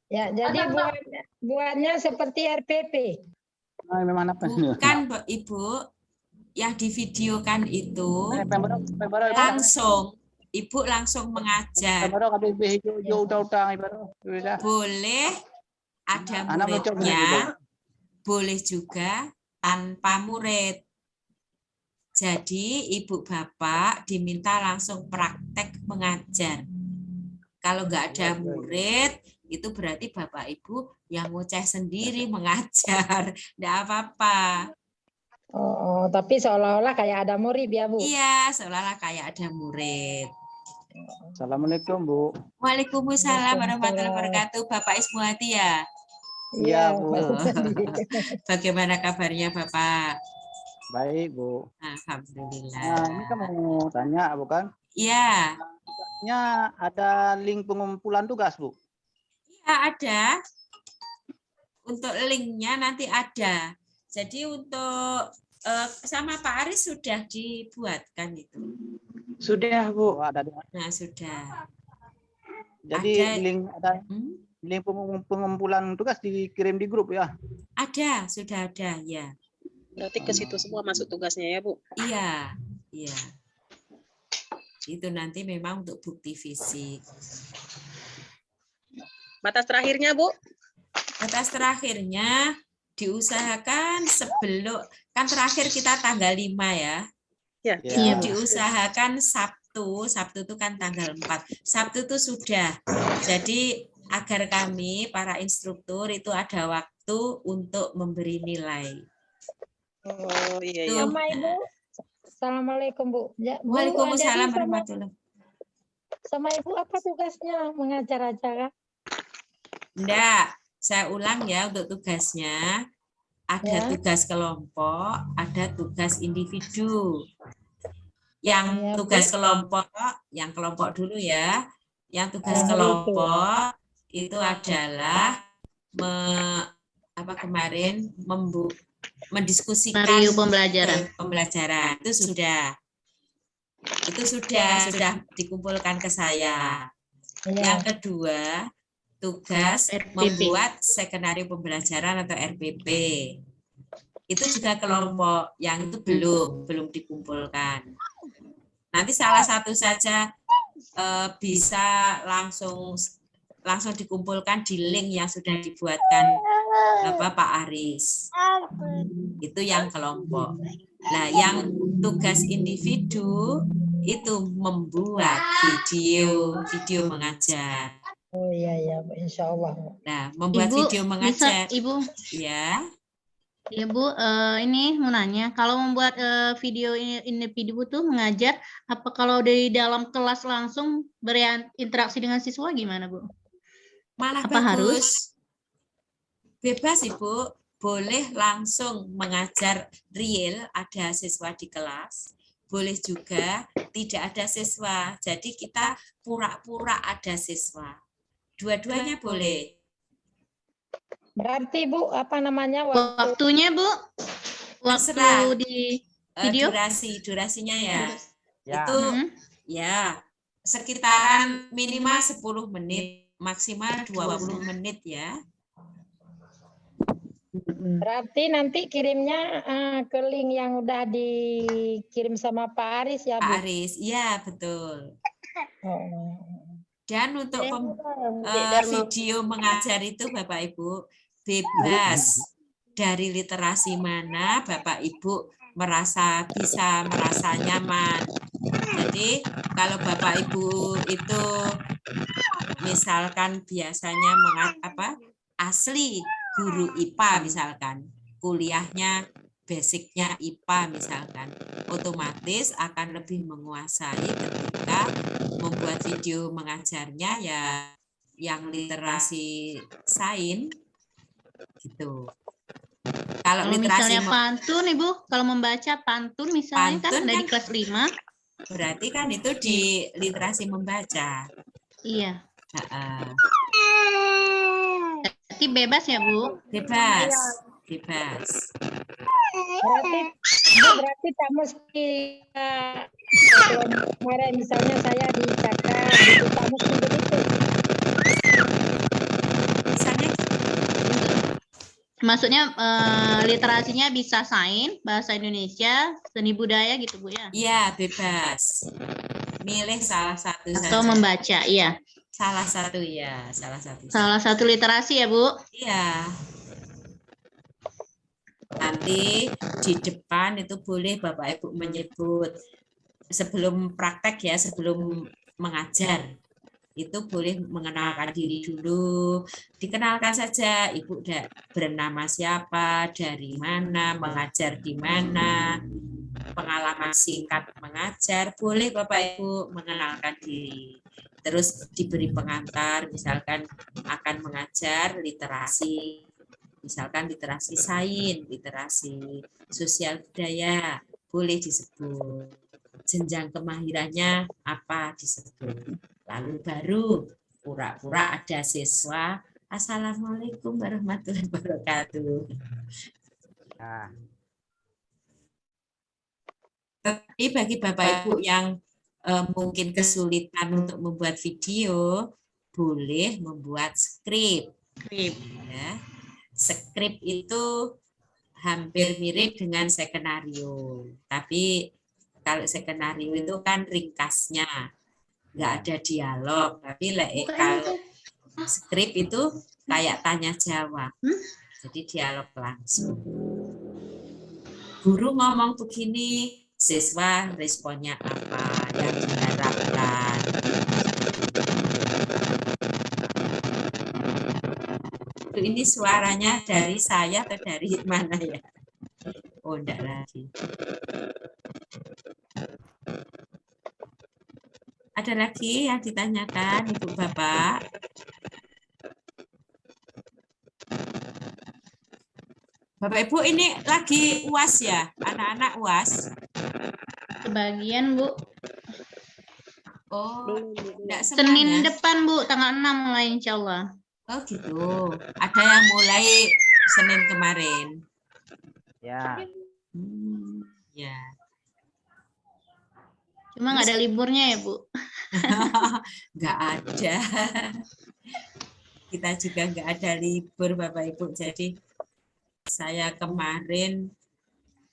Ya, jadi buatnya seperti RPP. Bukan, Ibu. Yang divideokan itu langsung. Ibu langsung mengajar. Boleh ada muridnya, boleh juga tanpa murid. Jadi Ibu Bapak diminta langsung praktek mengajar. Kalau nggak ada murid, itu berarti Bapak Ibu yang ngoceh sendiri mengajar. Nggak apa-apa. Oh, tapi seolah-olah kayak ada murid ya, Bu? Iya, seolah-olah kayak ada murid. Assalamualaikum, Bu. Waalaikumsalam warahmatullahi wabarakatuh. Bapak Ismuhati ya? Iya, Bu. Bagaimana kabarnya Bapak? Baik, Bu. Alhamdulillah. Nah, ini kan mau tanya, bukan? Iya. Tugasnya ada link pengumpulan tugas, Bu? Iya, ada. Untuk linknya nanti ada. Jadi untuk sama Pak Aris sudah dibuatkan itu. Sudah, Bu. Ada. Nah, sudah. Jadi link pengumpulan tugas dikirim di grup ya? Ada, sudah ada, ya. Berarti ke situ semua masuk tugasnya ya, Bu? Iya, iya. Itu nanti memang untuk bukti fisik. Batas terakhirnya, Bu? Batas terakhirnya diusahakan sebelum, kan terakhir kita tanggal 5 ya. Ya. Itu diusahakan Sabtu itu kan tanggal 4. Sabtu itu sudah. Jadi agar kami para instruktur itu ada waktu untuk memberi nilai. Oh iya, iya. Sama Ibu. Assalamualaikum, Bu. Ya, Bu, Waalaikumsalam jadi warahmatullahi. sama Ibu apa tugasnya? Mengajar aja kah? Enggak, saya ulang ya untuk tugasnya. Ada tugas kelompok, ada tugas individu. Yang tugas kelompok, yang kelompok dulu ya. Yang tugas kelompok itu adalah mendiskusikan pembelajaran. Itu sudah dikumpulkan ke saya. Yang kedua, tugas membuat skenario pembelajaran atau RPP. Itu juga kelompok, yang itu belum dikumpulkan. Nanti salah satu saja bisa langsung dikumpulkan di link yang sudah dibuatkan Pak Aris. Itu yang kelompok. Nah, yang tugas individu itu membuat video mengajar. Oh iya, insya Allah. Nah, membuat video mengajar. Ibu. Ya. Ya, Bu, ini mau nanya, kalau membuat video individu tuh mengajar, apa kalau dari dalam kelas langsung berinteraksi dengan siswa gimana, Bu? Malah apa bagus. Harus? Bebas, Ibu. Boleh langsung mengajar real, ada siswa di kelas. Boleh juga tidak ada siswa. Jadi kita pura-pura ada siswa. Dua-duanya boleh. Berarti Bu, apa namanya waktunya, Bu? Waktu terserah. di video? Durasinya ya. Itu ya sekitaran minimal 10 menit, maksimal 20 menit ya. Berarti nanti kirimnya ke link yang udah dikirim sama Pak Aris ya, Bu? Pak Aris, iya betul. Dan untuk video mengajar itu Bapak Ibu bebas dari literasi mana Bapak Ibu bisa merasa nyaman. Jadi kalau Bapak Ibu itu misalkan biasanya asli guru IPA misalkan, kuliahnya basicnya IPA misalkan, otomatis akan lebih menguasai ketika membuat video mengajarnya ya yang literasi sains gitu. Kalau literasi misalnya pantun Ibu, kalau membaca pantun misalnya kan ada di kelas 5. Berarti kan itu di literasi membaca. Iya. Berarti bebas ya Bu? Bebas. Berarti tak mesti kemarin misalnya saya dicakap gitu, tak mesti begitu. Maksudnya literasinya bisa sains, bahasa Indonesia, seni budaya gitu Bu ya? Iya, bebas. Milih salah satu atau saja. Membaca, iya. Salah satu ya, salah satu. Salah satu literasi ya Bu? Iya. Nanti di depan itu boleh Bapak Ibu menyebut sebelum praktek ya, sebelum mengajar. Itu boleh mengenalkan diri dulu, dikenalkan saja Ibu bernama siapa, dari mana, mengajar di mana, pengalaman singkat mengajar, boleh Bapak Ibu mengenalkan diri. Terus diberi pengantar, misalkan akan mengajar literasi, misalkan literasi sains, literasi sosial budaya, boleh disebut. Jenjang kemahirannya apa disebut. Lalu baru pura-pura ada siswa. Assalamualaikum warahmatullahi wabarakatuh. Tapi bagi Bapak Ibu yang mungkin kesulitan untuk membuat video, boleh membuat skrip. Ya. Skrip itu hampir mirip dengan skenario, tapi kalau skenario itu kan ringkasnya, nggak ada dialog. Tapi kalau skrip itu kayak tanya jawab, jadi dialog langsung. Guru ngomong begini, siswa responnya apa yang diharapkan. Ini suaranya dari saya atau dari mana ya? Oh, enggak lagi. Ada lagi yang ditanyakan Ibu Bapak? Bapak Ibu ini lagi UAS ya? Anak-anak UAS? Sebagian Bu. Oh, enggak semuanya. Senin depan Bu, tanggal 6 mulai insya Allah. Oh gitu. Ada yang mulai Senin kemarin. Ya. Ya. Cuma nggak ada liburnya ya Bu? Nggak ada. Kita juga nggak ada libur Bapak Ibu. Jadi saya kemarin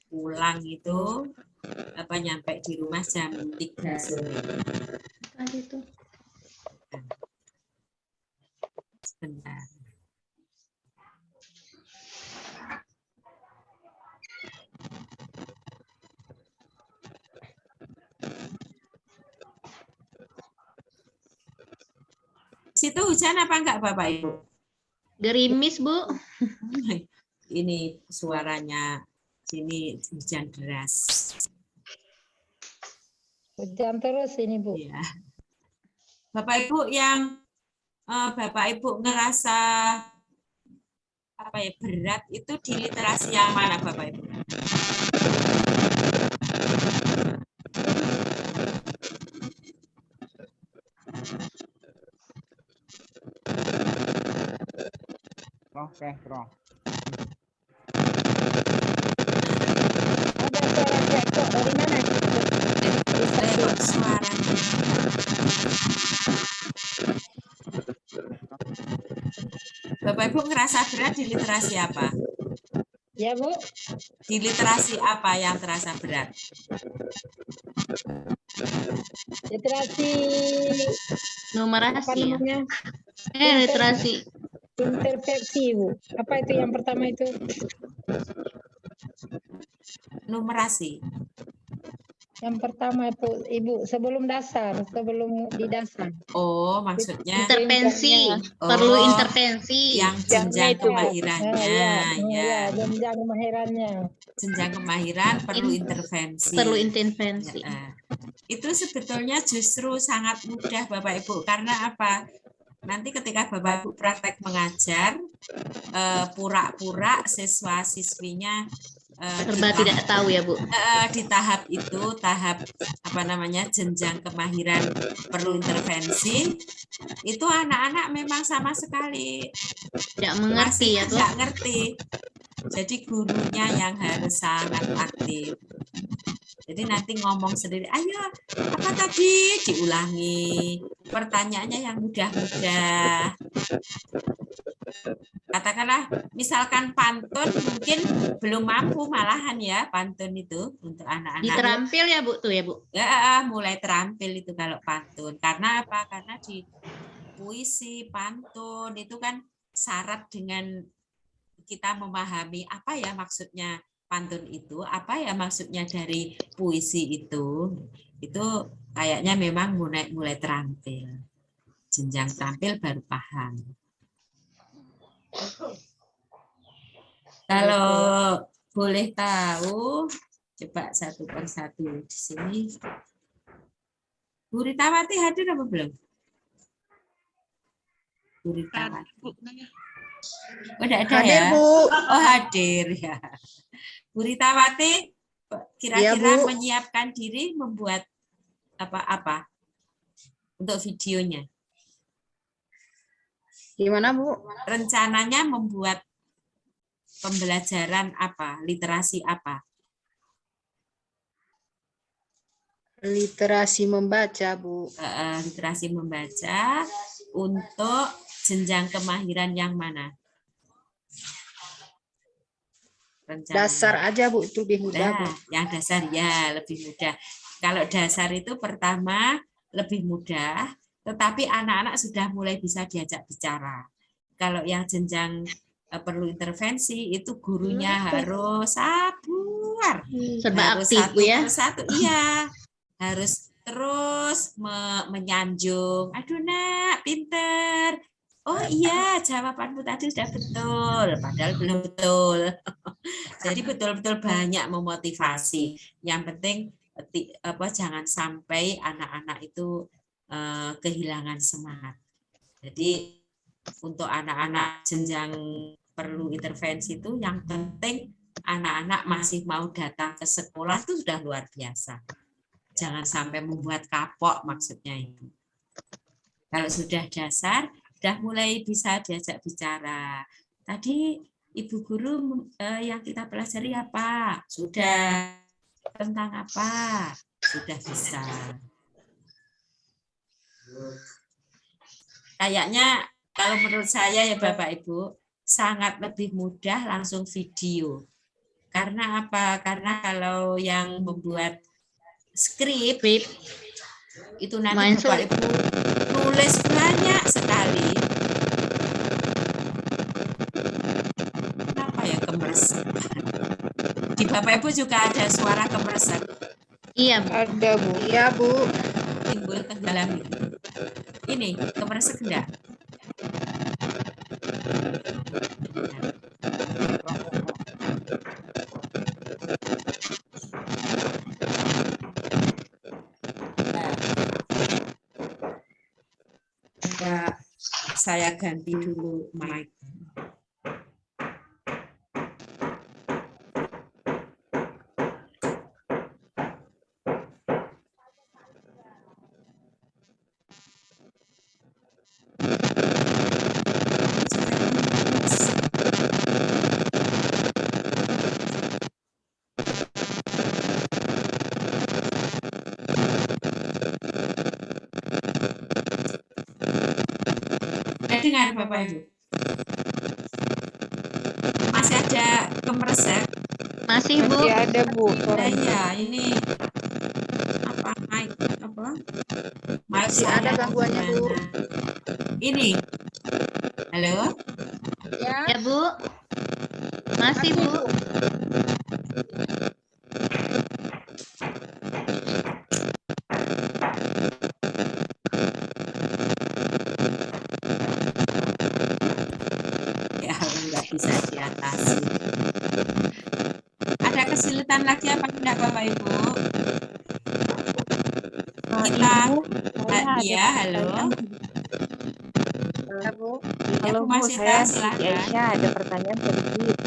pulang itu nyampe di rumah jam 3 sore. Sebentar. Situ hujan apa enggak Bapak Ibu? Gerimis Bu. Ini suaranya sini hujan deras. Hujan terus ini Bu. Ya. Bapak Ibu yang Bapak Ibu ngerasa berat itu di literasi yang mana Bapak Ibu? Oke, Bro. Ada suara jatuh dari mana? Suara. Bapak Ibu ngerasa berat di literasi apa? Ya Bu. Di literasi apa yang terasa berat? Literasi numerasi ya? Literasi interpeksi Bu. Apa itu yang pertama itu? numerasi. Yang pertama Ibu, sebelum di dasar. Oh, maksudnya Intervensi, Oh, perlu intervensi. yang jenjang itu, Bu. kemahirannya, ya. Jenjang kemahirannya. Jenjang kemahiran perlu intervensi. Perlu intervensi. Ya, itu sebetulnya justru sangat mudah Bapak Ibu, karena apa? Nanti ketika Bapak Ibu praktek mengajar, pura-pura siswa-siswinya Serba tidak tahu ya Bu. di tahap itu, tahap apa namanya, jenjang kemahiran perlu intervensi, itu anak-anak memang sama sekali Tidak mengerti ya Bu. nggak ngerti. Jadi gurunya yang harus sangat aktif. Jadi nanti ngomong sendiri, ayo apa tadi, diulangi. Pertanyaannya yang mudah-mudah. Katakanlah, misalkan pantun mungkin belum mampu malahan ya pantun itu untuk anak-anak. Diterampil ya Bu tuh ya Bu. Ya, mulai terampil itu kalau pantun. Karena apa? Karena di puisi, pantun itu kan syarat dengan kita memahami apa ya maksudnya pantun itu, apa ya maksudnya dari puisi itu kayaknya memang mulai terampil. Jenjang terampil baru paham. Kalau boleh tahu, coba satu persatu di sini. Bu Ritawati hadir apa belum? Bu Ritawati. Oh, tidak ada Hadir, ya? Bu. Oh, hadir ya. Bu Ritawati kira-kira Iya, Bu. menyiapkan diri membuat apa-apa untuk videonya. Gimana Bu? Rencananya membuat pembelajaran apa? Literasi apa? Literasi membaca Bu. Literasi membaca untuk jenjang kemahiran yang mana? Rencananya. Dasar aja Bu, itu lebih mudah Bu. Nah, yang dasar ya lebih mudah. Kalau dasar itu pertama lebih mudah, tetapi anak-anak sudah mulai bisa diajak bicara. Kalau yang jenjang perlu intervensi itu gurunya harus sabar, Serba harus aktif satu Bu ya. persatu, iya, harus terus menyanjung. Aduh nak, pinter. Oh iya, jawabanmu tadi sudah betul, padahal belum betul. Jadi betul-betul banyak memotivasi. Yang penting jangan sampai anak-anak itu kehilangan semangat. Jadi untuk anak-anak jenjang perlu intervensi itu yang penting anak-anak masih mau datang ke sekolah itu sudah luar biasa. Jangan sampai membuat kapok maksudnya itu. Kalau sudah dasar, sudah mulai bisa diajak bicara. Tadi Ibu Guru yang kita pelajari apa? Sudah. Tentang apa? Sudah bisa. Kayaknya kalau menurut saya ya Bapak Ibu, sangat lebih mudah langsung video. Karena apa? Karena kalau yang membuat skrip itu nanti Bapak Ibu nulis banyak sekali. Kenapa ya kemeresek? Di Bapak Ibu juga ada suara kemeresek. Iya Bu. Ada Bu. Iya Bu. Timbul tenggelam itu. Ini kemeresek enggak? Saya ganti dulu mic. Dengar Bapak Ibu. Masih ada kemeresek? Masih Bu. Masih ada Bu. Iya, ini apa mic apa? Masih ada gangguannya Bu. Ini. Halo? Ya Bu. Masih Bu. diatasi. Ada kesulitan lagi apa tidak Bapak Ibu? Kita, iya, halo. Bu. Ya, Halo Bu Bu, Masita, saya Siti silakan. Aisyah, ada pertanyaan sedikit.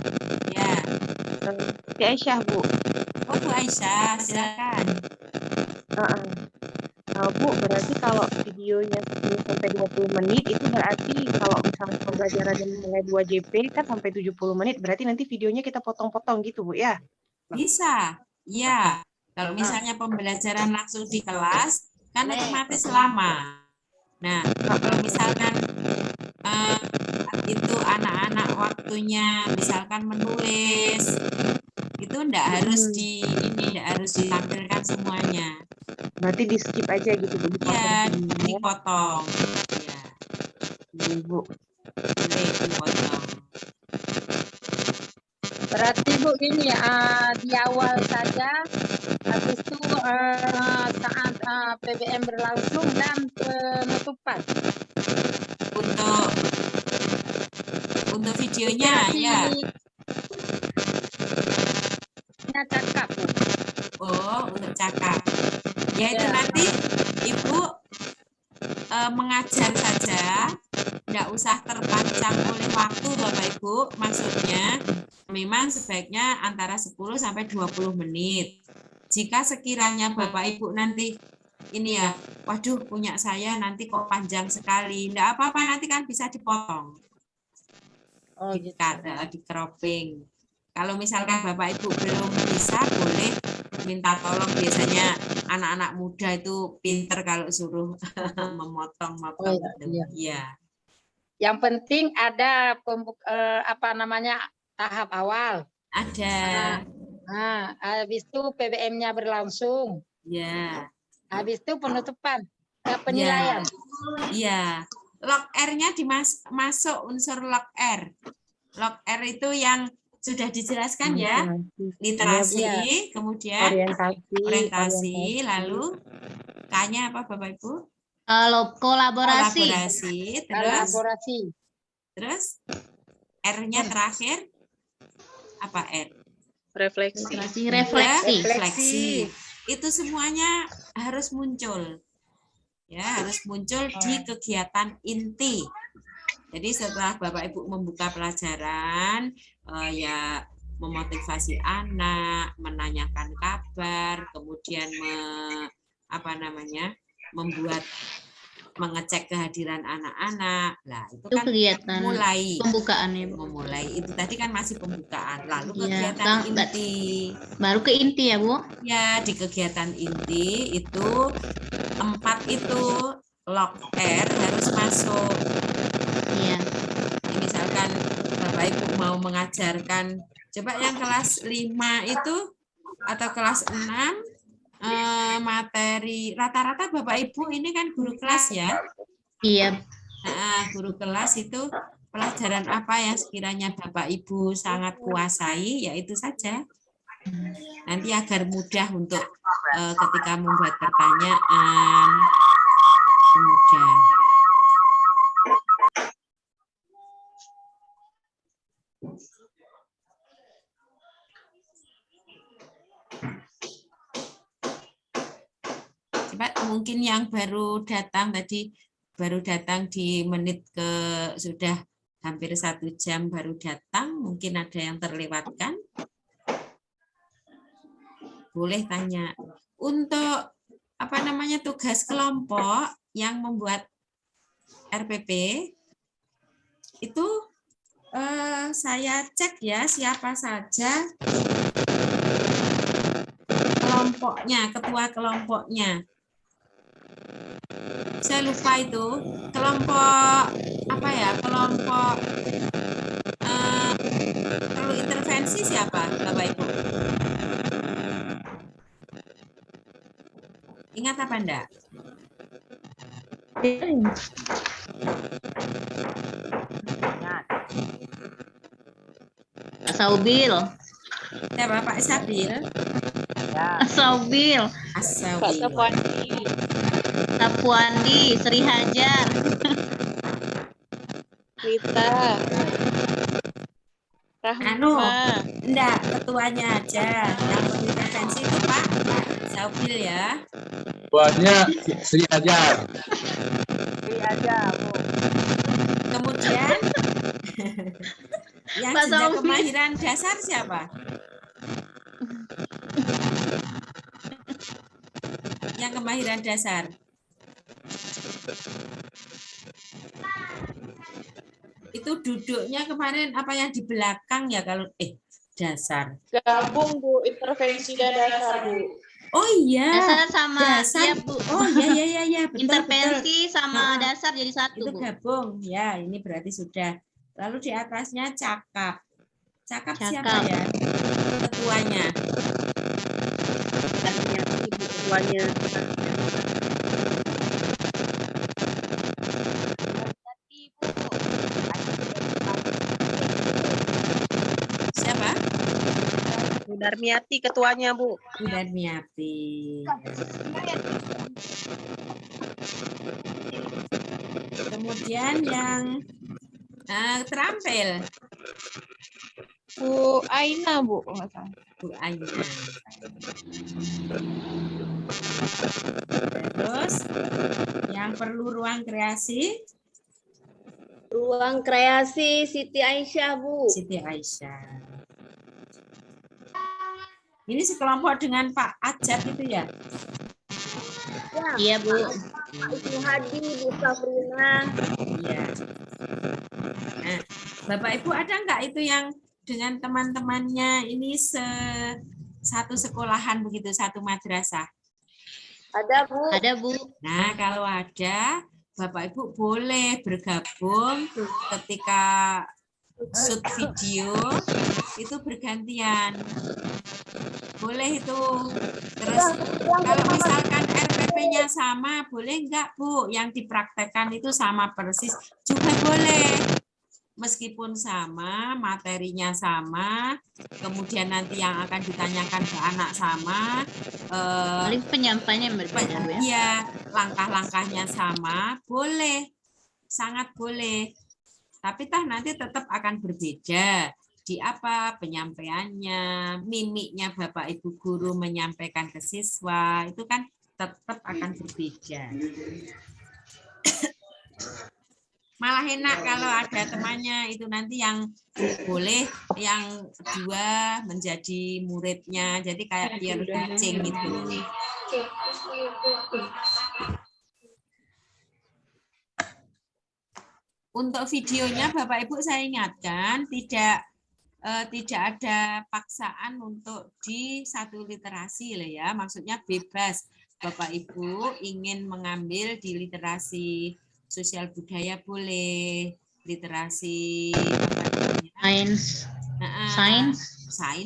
Ya, Siti Aisyah Bu. oh Bu Aisyah, silakan. Bu, berarti kalau videonya 10 sampai 20 menit itu berarti kalau misalnya pembelajaran yang mulai 2 JP kan sampai 70 menit, berarti nanti videonya kita potong-potong gitu Bu ya? Bisa, ya. Kalau misalnya pembelajaran langsung di kelas, kan otomatis lama. Nah, kalau misalkan itu anak-anak waktunya misalkan menulis, itu enggak harus enggak harus ditampilkan semuanya. Berarti di skip aja gitu Bu, Ya, dipotong. dipotong. Ya, Bu. boleh dipotong. Berarti Bu ini di awal saja, habis itu saat PBM berlangsung dan penutupan. Untuk videonya ya. Cakap Bu. Oh, untuk cakap. Ya itu nanti Ibu mengajar saja, tidak usah terpancang oleh waktu Bapak Ibu. Maksudnya memang sebaiknya antara 10 sampai 20 menit. Jika sekiranya Bapak Ibu nanti ini ya, waduh punya saya nanti kok panjang sekali, enggak apa-apa, nanti kan bisa dipotong. Di cropping. Kalau misalkan Bapak Ibu belum bisa, boleh minta tolong. Biasanya anak-anak muda itu pinter kalau suruh memotong-motong. Iya. Yang penting ada tahap awal. Ada. Nah, habis itu PBM-nya berlangsung. Ya. Habis itu penutupan, penilaian. Iya. Log R-nya masuk unsur log R. Log R itu yang sudah dijelaskan ya. Literasi, kemudian orientasi, lalu K-nya apa Bapak Ibu? Kolaborasi. Terus R-nya terakhir apa R? Refleksi. Itu semuanya harus muncul. Ya, harus muncul di kegiatan inti. Jadi setelah Bapak Ibu membuka pelajaran, ya memotivasi anak, menanyakan kabar, kemudian mengecek kehadiran anak-anak. Nah, itu kan kegiatan mulai pembukaan ya, Bu. Memulai itu tadi kan masih pembukaan. Lalu kegiatan inti. Baru ke inti ya, Bu? Ya, di kegiatan inti itu 4 itu log R harus masuk. Iya. Misalkan Bapak Ibu mau mengajarkan, coba yang kelas 5 itu atau kelas 6 materi rata-rata Bapak Ibu ini kan guru kelas ya? Iya. Nah, guru kelas itu pelajaran apa yang sekiranya Bapak Ibu sangat kuasai, ya itu saja. Nanti agar mudah untuk ketika membuat pertanyaan, mudah. Coba mungkin yang baru datang tadi, baru datang di menit sudah hampir 1 jam baru datang, mungkin ada yang terlewatkan. Boleh tanya. Untuk tugas kelompok yang membuat RPP itu saya cek ya siapa saja kelompoknya, ketua kelompoknya. Saya lupa itu kelompok apa ya, kelompok perlu intervensi siapa Bapak Ibu? Ingat apa enggak? Saubil. Siapa Pak Sabil? Saubil. Pak Sapuandi. Sapuandi, Sri Hajar. Rita. Enggak, ketuanya aja. Yang berintervensi itu Pak Zaupil ya. Ketuanya Sri Ajar. Sri Ajar, Bu. Kemudian yang Pak jenjang Zaupil. kemahiran dasar siapa? Yang kemahiran dasar. Itu duduknya kemarin apa yang di belakang ya kalau dasar. Gabung Bu, intervensi dan dasar Bu. Oh iya. Dasar sama dasar. iya, Bu. Oh iya betul. Intervensi betul. sama dasar jadi satu, Itu Bu. gabung. Ya, ini berarti sudah. Lalu di atasnya cakap. Cakap siapa Cakap. ya? Ketuanya. Ketuanya. Siapa? Bu Darmiati ketuanya, Bu. Bu Darmiati. Kemudian yang terampil. Bu Aina, Bu. Bu Aina. Terus yang perlu ruang kreasi? Ruang kreasi Siti Aisyah, Bu. Siti Aisyah. Ini sekelompok dengan Pak Ajat itu ya? Ya, Iya, Bu. Pak Ibnu Hadi, Bu Safrina. Iya. Nah, Bapak Ibu ada nggak itu yang dengan teman-temannya ini satu sekolahan begitu, satu madrasah? Ada, Bu. Ada, Bu. Nah, kalau ada, Bapak Ibu boleh bergabung ketika shoot video itu bergantian. Boleh itu. Terus kalau misalkan RPP-nya sama, boleh enggak, Bu? Yang dipraktekkan itu sama persis juga boleh. Meskipun sama, materinya sama, kemudian nanti yang akan ditanyakan ke anak sama, Paling penyampaiannya berbeda, Bu ya. iya, langkah-langkahnya sama, boleh, sangat boleh. Tapi nanti tetap akan berbeda. Di apa penyampaiannya, mimiknya Bapak Ibu guru menyampaikan ke siswa, itu kan tetap akan berbeda. Malah enak kalau ada temannya itu nanti yang boleh yang kedua menjadi muridnya, jadi kayak peer teaching gitu. Untuk videonya Bapak Ibu saya ingatkan tidak ada paksaan untuk di satu literasi loh ya, maksudnya bebas. Bapak Ibu ingin mengambil di literasi sosial budaya boleh, literasi sains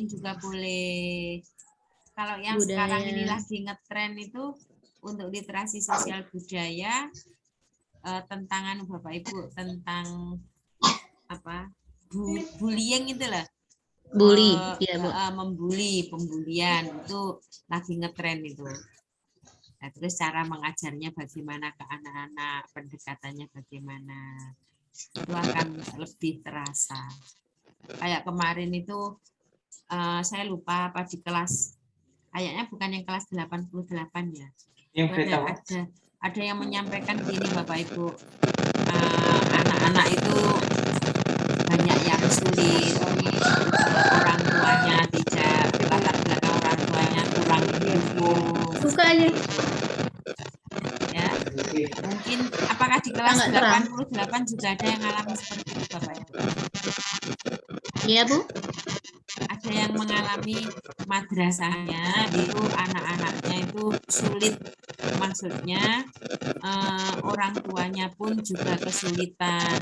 juga boleh. Kalau yang budaya. Sekarang ini lagi ngetren itu untuk literasi sosial budaya tentang Bapak Ibu tentang apa? Bullying itu lah. Bully, ya, Bu. Membuli, pembulian itu lagi ngetren itu. Nah, terus cara mengajarnya bagaimana ke anak-anak, pendekatannya bagaimana, itu akan lebih terasa. Kayak kemarin itu saya lupa apa di kelas, kayaknya bukan yang kelas 88 ya. Ada yang menyampaikan gini Bapak Ibu, anak-anak itu banyak yang sulit, orang tuanya tidak, latar belakang orang tuanya kurang mendukung. Bukanya. Ya, mungkin apakah di kelas 88 juga ada yang alami seperti itu Bapak Ibu? Iya, Bu. Ada yang mengalami madrasahnya itu anak-anaknya itu sulit, maksudnya orang tuanya pun juga kesulitan.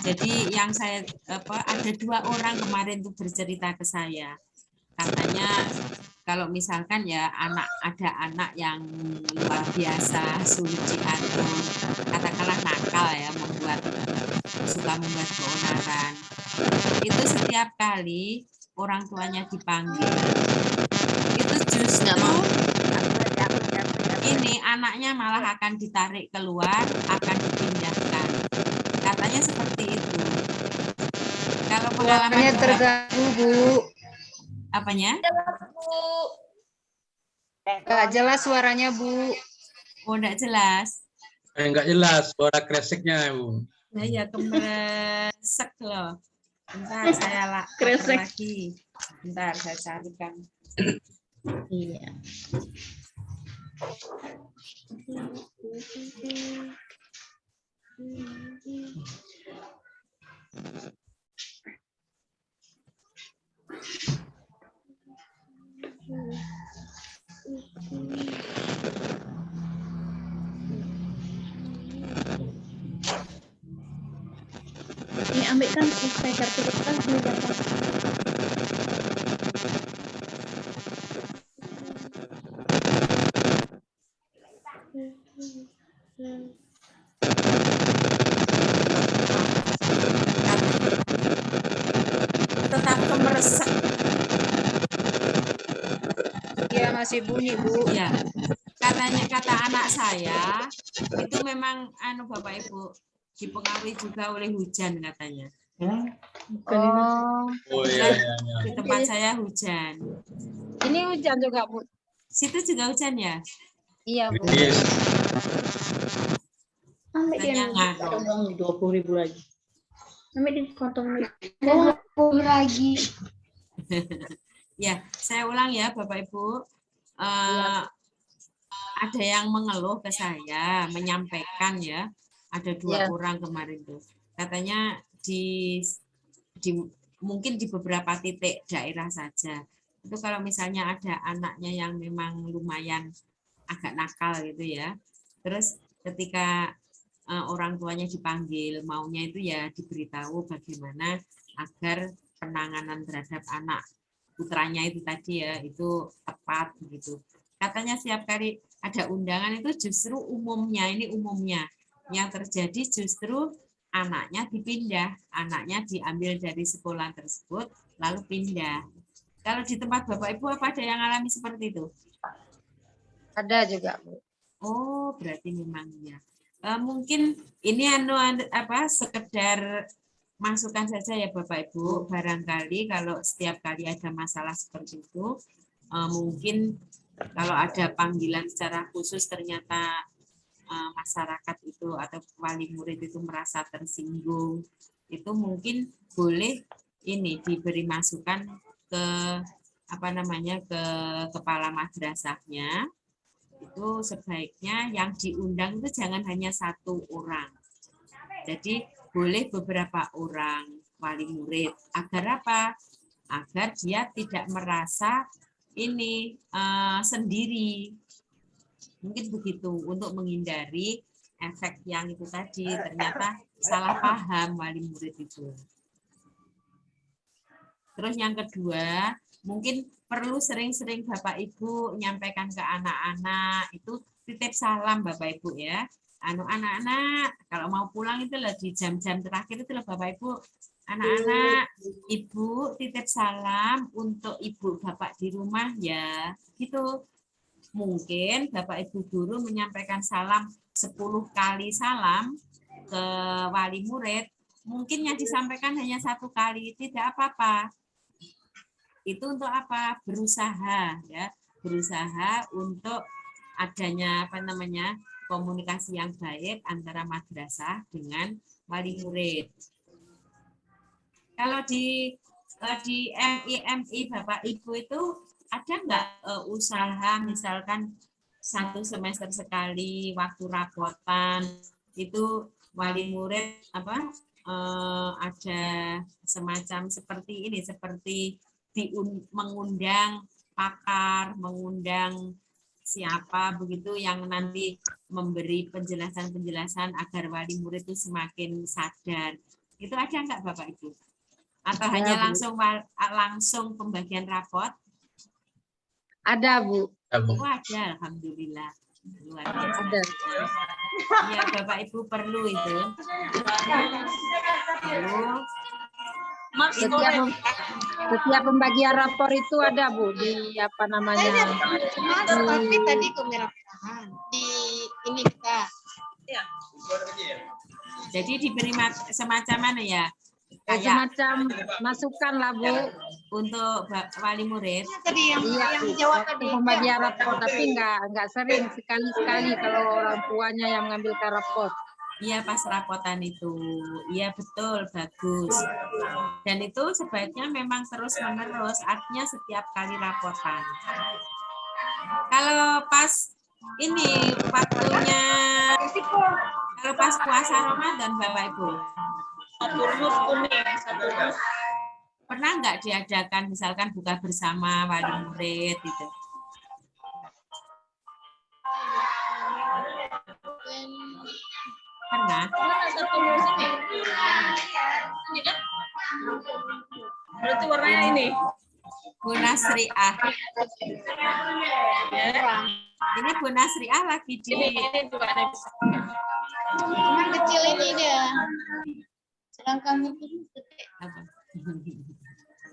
Jadi yang saya ada 2 orang kemarin tuh bercerita ke saya, katanya kalau misalkan ya ada anak yang luar biasa sulit diatur, katakanlah nakal ya, suka membuat keonaran, itu setiap kali orang tuanya dipanggil itu justru ini anaknya malah akan ditarik keluar, akan dipindahkan, katanya seperti itu. Kalau Suaranya terganggu, Bu. Apanya? Nggak jelas suaranya, Bu. Oh, enggak jelas. Enggak jelas suara kreseknya, Bu. Nah, ya kemresek loh. Bentar saya Kresek. lagi. Bentar saya carikan. Iya. Ini ambil kan saya sertifikat di Tetap kemeresek. Iya, masih bunyi, Bu. Ya. Kata anak saya itu memang Bapak Ibu dipengaruhi juga oleh hujan katanya. Oh iya, iya, iya. Di tempat saya hujan. Ini hujan juga, Bu. Situ juga hujan ya? Iya, Bu. Yes. ambil dia Nggak. 20.000 lagi. Ambil di kantong Lagi. Ya, saya ulang ya Bapak Ibu. Ada yang mengeluh ke saya, menyampaikan ya, ada 2 orang kemarin tuh. Katanya mungkin di beberapa titik daerah saja. Itu kalau misalnya ada anaknya yang memang lumayan agak nakal gitu ya. Terus ketika orang tuanya dipanggil, maunya itu ya diberitahu bagaimana agar penanganan terhadap anak putranya itu tadi ya, itu tepat begitu. Katanya setiap kali ada undangan itu justru umumnya yang terjadi justru anaknya dipindah, anaknya diambil dari sekolah tersebut lalu pindah. Kalau di tempat Bapak Ibu apa ada yang alami seperti itu? Ada juga, Bu. Oh, berarti memang ya. Mungkin ini sekedar masukan saja ya Bapak Ibu. Barangkali kalau setiap kali ada masalah seperti itu, mungkin kalau ada panggilan secara khusus ternyata masyarakat itu atau wali murid itu merasa tersinggung, itu mungkin boleh ini diberi masukan ke ke kepala madrasahnya. Itu sebaiknya yang diundang itu jangan hanya 1 orang. Jadi boleh beberapa orang wali murid. Agar apa? Agar dia tidak merasa ini sendiri. Mungkin begitu, untuk menghindari efek yang itu tadi, ternyata salah paham wali murid itu. Terus yang kedua, mungkin perlu sering-sering Bapak Ibu nyampaikan ke anak-anak, itu titip salam Bapak Ibu ya. Anak-anak, kalau mau pulang itu di jam-jam terakhir itu Bapak Ibu, anak-anak, Ibu titip salam untuk Ibu Bapak di rumah ya. Gitu. Mungkin Bapak Ibu guru menyampaikan salam 10 kali salam ke wali murid, mungkin yang disampaikan hanya 1 kali, tidak apa-apa. Itu untuk apa? Berusaha ya, berusaha untuk adanya komunikasi yang baik antara madrasah dengan wali murid. Kalau di MI Bapak Ibu itu ada nggak usaha misalkan 1 semester sekali waktu rapotan itu wali murid ada semacam seperti ini, seperti mengundang pakar, mengundang siapa begitu yang nanti memberi penjelasan-penjelasan agar wali murid itu semakin sadar. Itu ada nggak Bapak Ibu? Atau hanya langsung pembagian rapot? Ada, Bu. Oh, ada, alhamdulillah. Luar biasa. Ada. Iya, Bapak Ibu perlu itu. Setiap pembagian rapor itu ada, Bu, di Tapi tadi kemerahan di ini kita. Jadi diberi semacam mana ya? kayak semacam masukan lah Bu untuk wali murid. Iya, waktu pembagian rapor, tapi nggak sering, sekali-sekali kalau orang tuanya yang mengambilkan rapor. Iya, pas rapotan itu. Iya, betul, bagus. Dan itu sebaiknya memang terus-menerus, artinya setiap kali rapotan. Kalau pas ini waktunya, kalau pas puasa Ramadan, Bapak Ibu, pernah nggak diadakan misalkan buka bersama wali murid gitu? Pernah? Berarti warnanya ini. Bu Nasriah. Ini Bu Nasriah lagi di. Cuman kecil ini dia. Sedangkan itu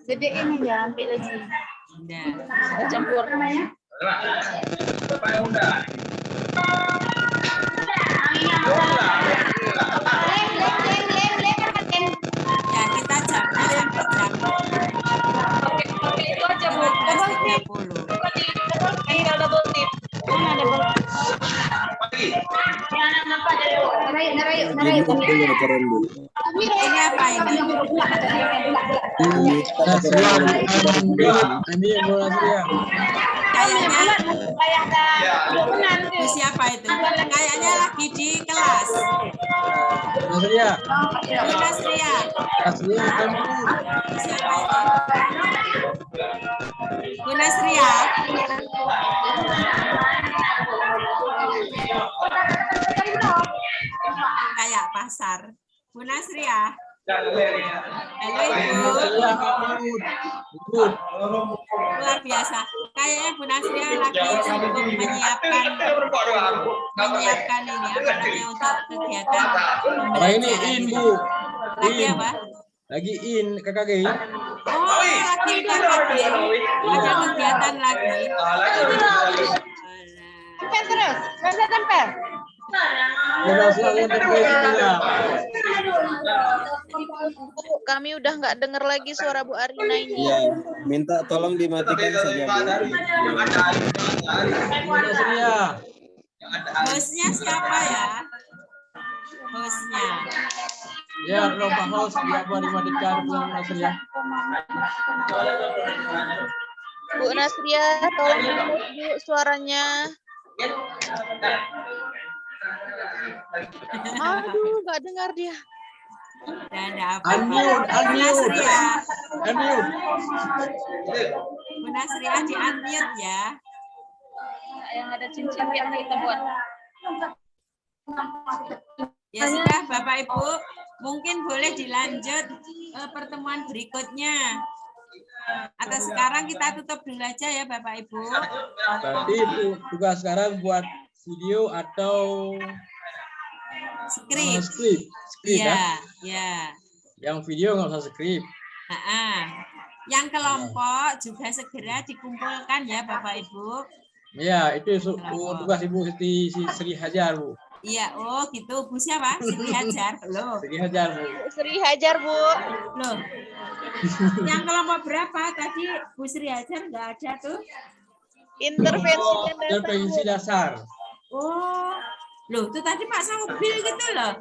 gede ini ya, ambil lagi. Udah. Campur. Ya, kita jamnya sampai jam 15.30. Tinggal double tip. Mana double tip? Ini apa ini? Ini Bu Nasriah. Kayaknya Bu siapa itu? Kayaknya lagi di kelas. Nasriah. Bu Nasriah. Nasriah kan Siapa itu? Bu Nasriah. Kayak pasar. Bu Nasriah. Halo Ibu. Luar biasa. Kayaknya Bu Nasriah lagi sibuk menyiapkan ini apa namanya untuk kegiatan ini pembelajaran. in Bu. Lagi apa? Lagi in KKG. Oh, lagi KKG. Ada kegiatan lagi. Tempel terus. Rasa tempel. Bu, kami udah nggak dengar lagi suara Bu Arina ini. Iya, minta tolong dimatikan saja. Bu Nasriah. Hostnya siapa ya? Hostnya. Ya, Pak host ya Bu dimatikan Bu Nasriah. Bu Nasriah, tolong Bu suaranya. Aduh, nggak dengar dia. Dan ada apa? Unmute. Bu Nasriah. Unmute. Bu Nasriah di unmute ya. Yang ada cincin yang kita buat. Ya sudah Bapak Ibu, mungkin boleh dilanjut pertemuan berikutnya. Atau sekarang kita tutup dulu aja ya Bapak Ibu. Berarti tugas sekarang buat video atau skrip. Skrip Ya, ya. ya. Yang video nggak usah skrip. Yang kelompok juga segera dikumpulkan ya Bapak Ibu. Ya, itu tugas Ibu Sri Hajar, Bu. Iya, oh gitu. Bu siapa? Sri Hajar. Loh. Sri Hajar, Bu. Sri Hajar, Bu. Loh. Yang kelompok berapa tadi Bu Sri Hajar nggak ada tuh? Intervensi dasar. Oh. Loh, itu tadi Pak Saubil gitu loh.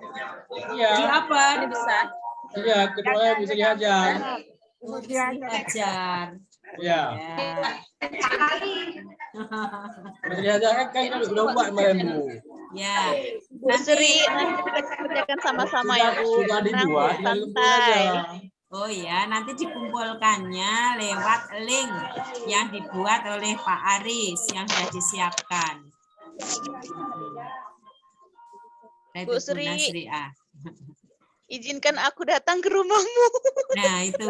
Iya. Di apa? Di besar. Iya, ketua Bu Sri Hajar. Bu Sri Hajar. Iya. Bu Sri Hajar kan udah buat kemarin, Bu. Ya. Bu Sri, nanti kita kerjakan sama-sama ya, Bu. Sudah dibuat, santai. Oh ya, nanti dikumpulkannya lewat link yang dibuat oleh Pak Aris yang sudah disiapkan. Bu Sri, izinkan aku datang ke rumahmu. Nah itu,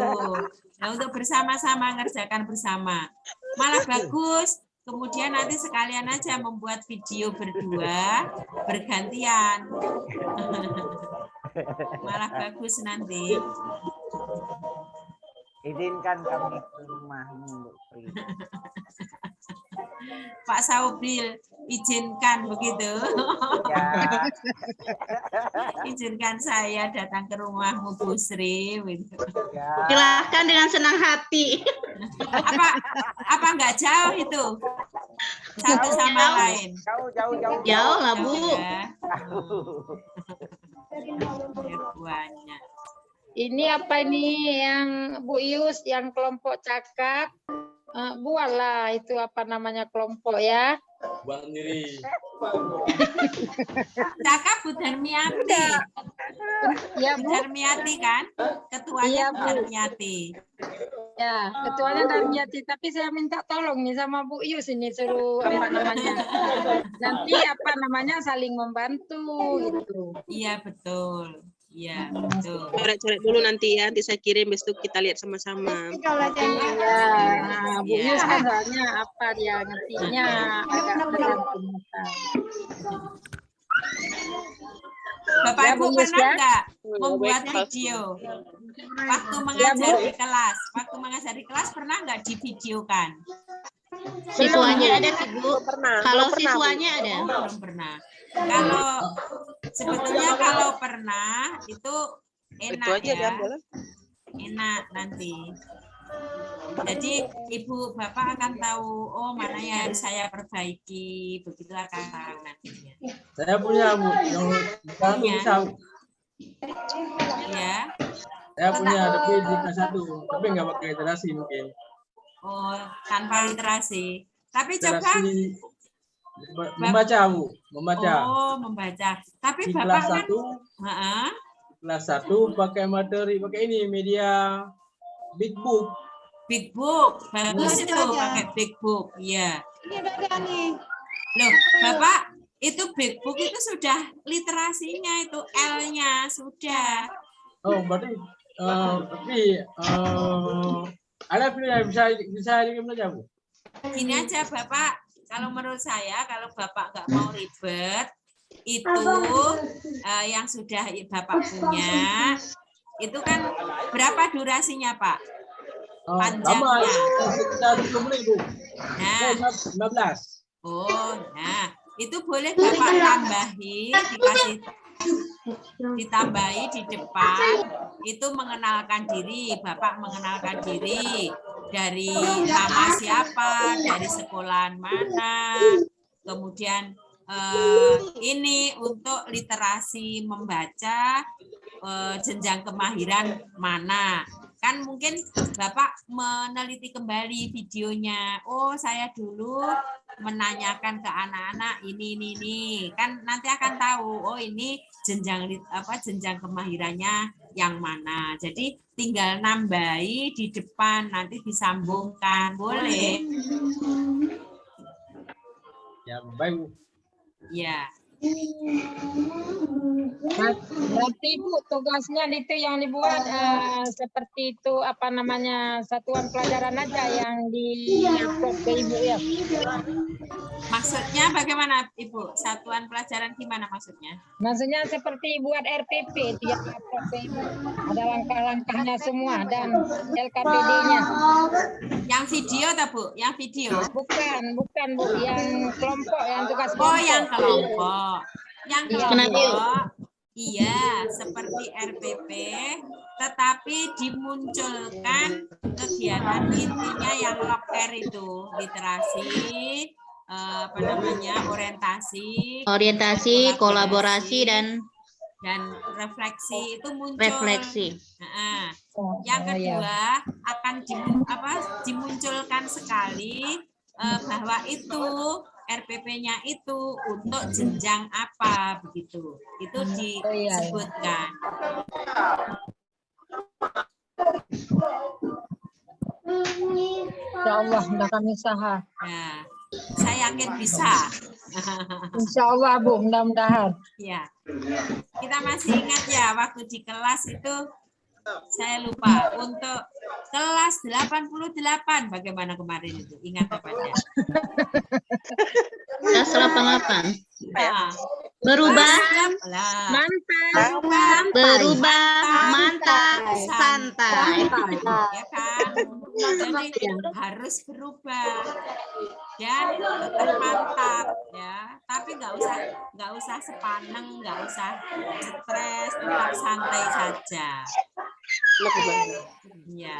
nah, untuk bersama-sama ngerjakan bersama. Malah bagus. Kemudian nanti sekalian aja membuat video berdua bergantian. Malah bagus nanti. Izinkan kami ke rumahmu, Bu Sri. Pak Saubil, izinkan begitu. Ya. Izinkan saya datang ke rumahmu, Bu Sri. Begitu. Ya. Silahkan dengan senang hati. Apa nggak jauh itu? Satu sama lain. Jauh lah, Bu. Ya. Banyak. Ini apa ini yang Bu Ius yang kelompok cakap? Buatlah itu apa namanya kelompok ya? Buat sendiri. Cakap Bu Darmiati. Ya, Bu Bu. Darmiati kan? Ketuanya Iya, Bu Bu. Darmiati. Ya, ketuanya Darmiati. Tapi saya minta tolong nih sama Bu Ius ini suruh apa namanya? Nanti apa namanya saling membantu gitu. Iya betul. Iya betul. Coret-coret dulu nanti ya, nanti saya kirim, besok kita lihat sama-sama. Iya, nah, Bu Ius kan soalnya apa dia ngertinya agak tergantung. Bapak Ya, Ibu Bu Ius, pernah ya. nggak membuat video waktu mengajar di kelas? Waktu mengajar di kelas pernah nggak divideokan? Siswanya ada sih, Bu. Kalau Belum pernah, Bu. siswanya ada. Belum pernah. Kalau sebetulnya kalau pernah itu Itu enak aja ya, diambil. enak nanti. Jadi ibu bapak akan tahu, oh mana yang harus saya perbaiki, begitu akan tahu nantinya. Saya punya Bu, yang sekarang tuh bisa Bu. Ya. Saya punya tapi di kelas 1, tapi nggak pakai literasi mungkin. Oh, tanpa literasi. Tapi coba Literasi membaca Bu, membaca. Oh, membaca. Tapi Di bapak kelas kan 1, Heeh. kelas 1 pakai materi, pakai ini media big book. Big book, bagus Iya. itu pakai big book, iya. Ini beda nih. Loh, Bapak, itu big book itu sudah literasinya, itu L-nya sudah. Oh, berarti ada pilihan bisa dikirim aja Bu. Gini aja Bapak, kalau menurut saya kalau Bapak nggak mau ribet, itu yang sudah Bapak punya, itu kan berapa durasinya Pak? Panjangnya. Sekitar 10 menit Bu. Nah, 15. oh, nah itu boleh Bapak tambahi, ditambahi di depan, itu mengenalkan diri, Bapak mengenalkan diri, dari nama siapa, dari sekolahan mana, kemudian ini untuk literasi membaca, jenjang kemahiran mana. Kan mungkin Bapak meneliti kembali videonya. Oh, saya dulu menanyakan ke anak-anak ini. Kan nanti akan tahu, oh ini jenjang kemahirannya yang mana. Jadi tinggal nambahi di depan, nanti disambungkan. Boleh? Ya, baik Bu. Ya. Berarti Bu tugasnya itu yang dibuat seperti itu apa namanya satuan pelajaran aja yang di-upload ke Ibu ya. Maksudnya bagaimana Ibu? Satuan pelajaran gimana maksudnya? Maksudnya seperti buat RPP itu yang di-upload ke Ibu. Ada langkah-langkahnya semua dan LKPD-nya. Yang video atau Bu? Yang video? Bukan Bu, yang kelompok yang tugas kelompok. Oh, yang kelompok. Yang Iya, kelompok, iya, seperti RPP, tetapi dimunculkan kegiatan intinya yang locker itu, literasi, orientasi, kolaborasi dan refleksi itu muncul. refleksi. Nah, yang kedua akan dimunculkan sekali bahwa itu RPP-nya itu untuk jenjang apa begitu. Itu disebutkan. Ya Allah, udah kami usaha. Ya, saya yakin bisa. Insya Allah Bu, mudah-mudahan. Ya, kita masih ingat ya waktu di kelas itu saya lupa untuk kelas 88 bagaimana kemarin itu, ingat apa ya? Kelas 88. Nah, Berubah. Mantap. Mantap, santai. Ya kan? Jadi harus berubah dan tetap mantap ya. Tapi nggak usah sepaneng, nggak usah stres, tetap santai saja. Ya.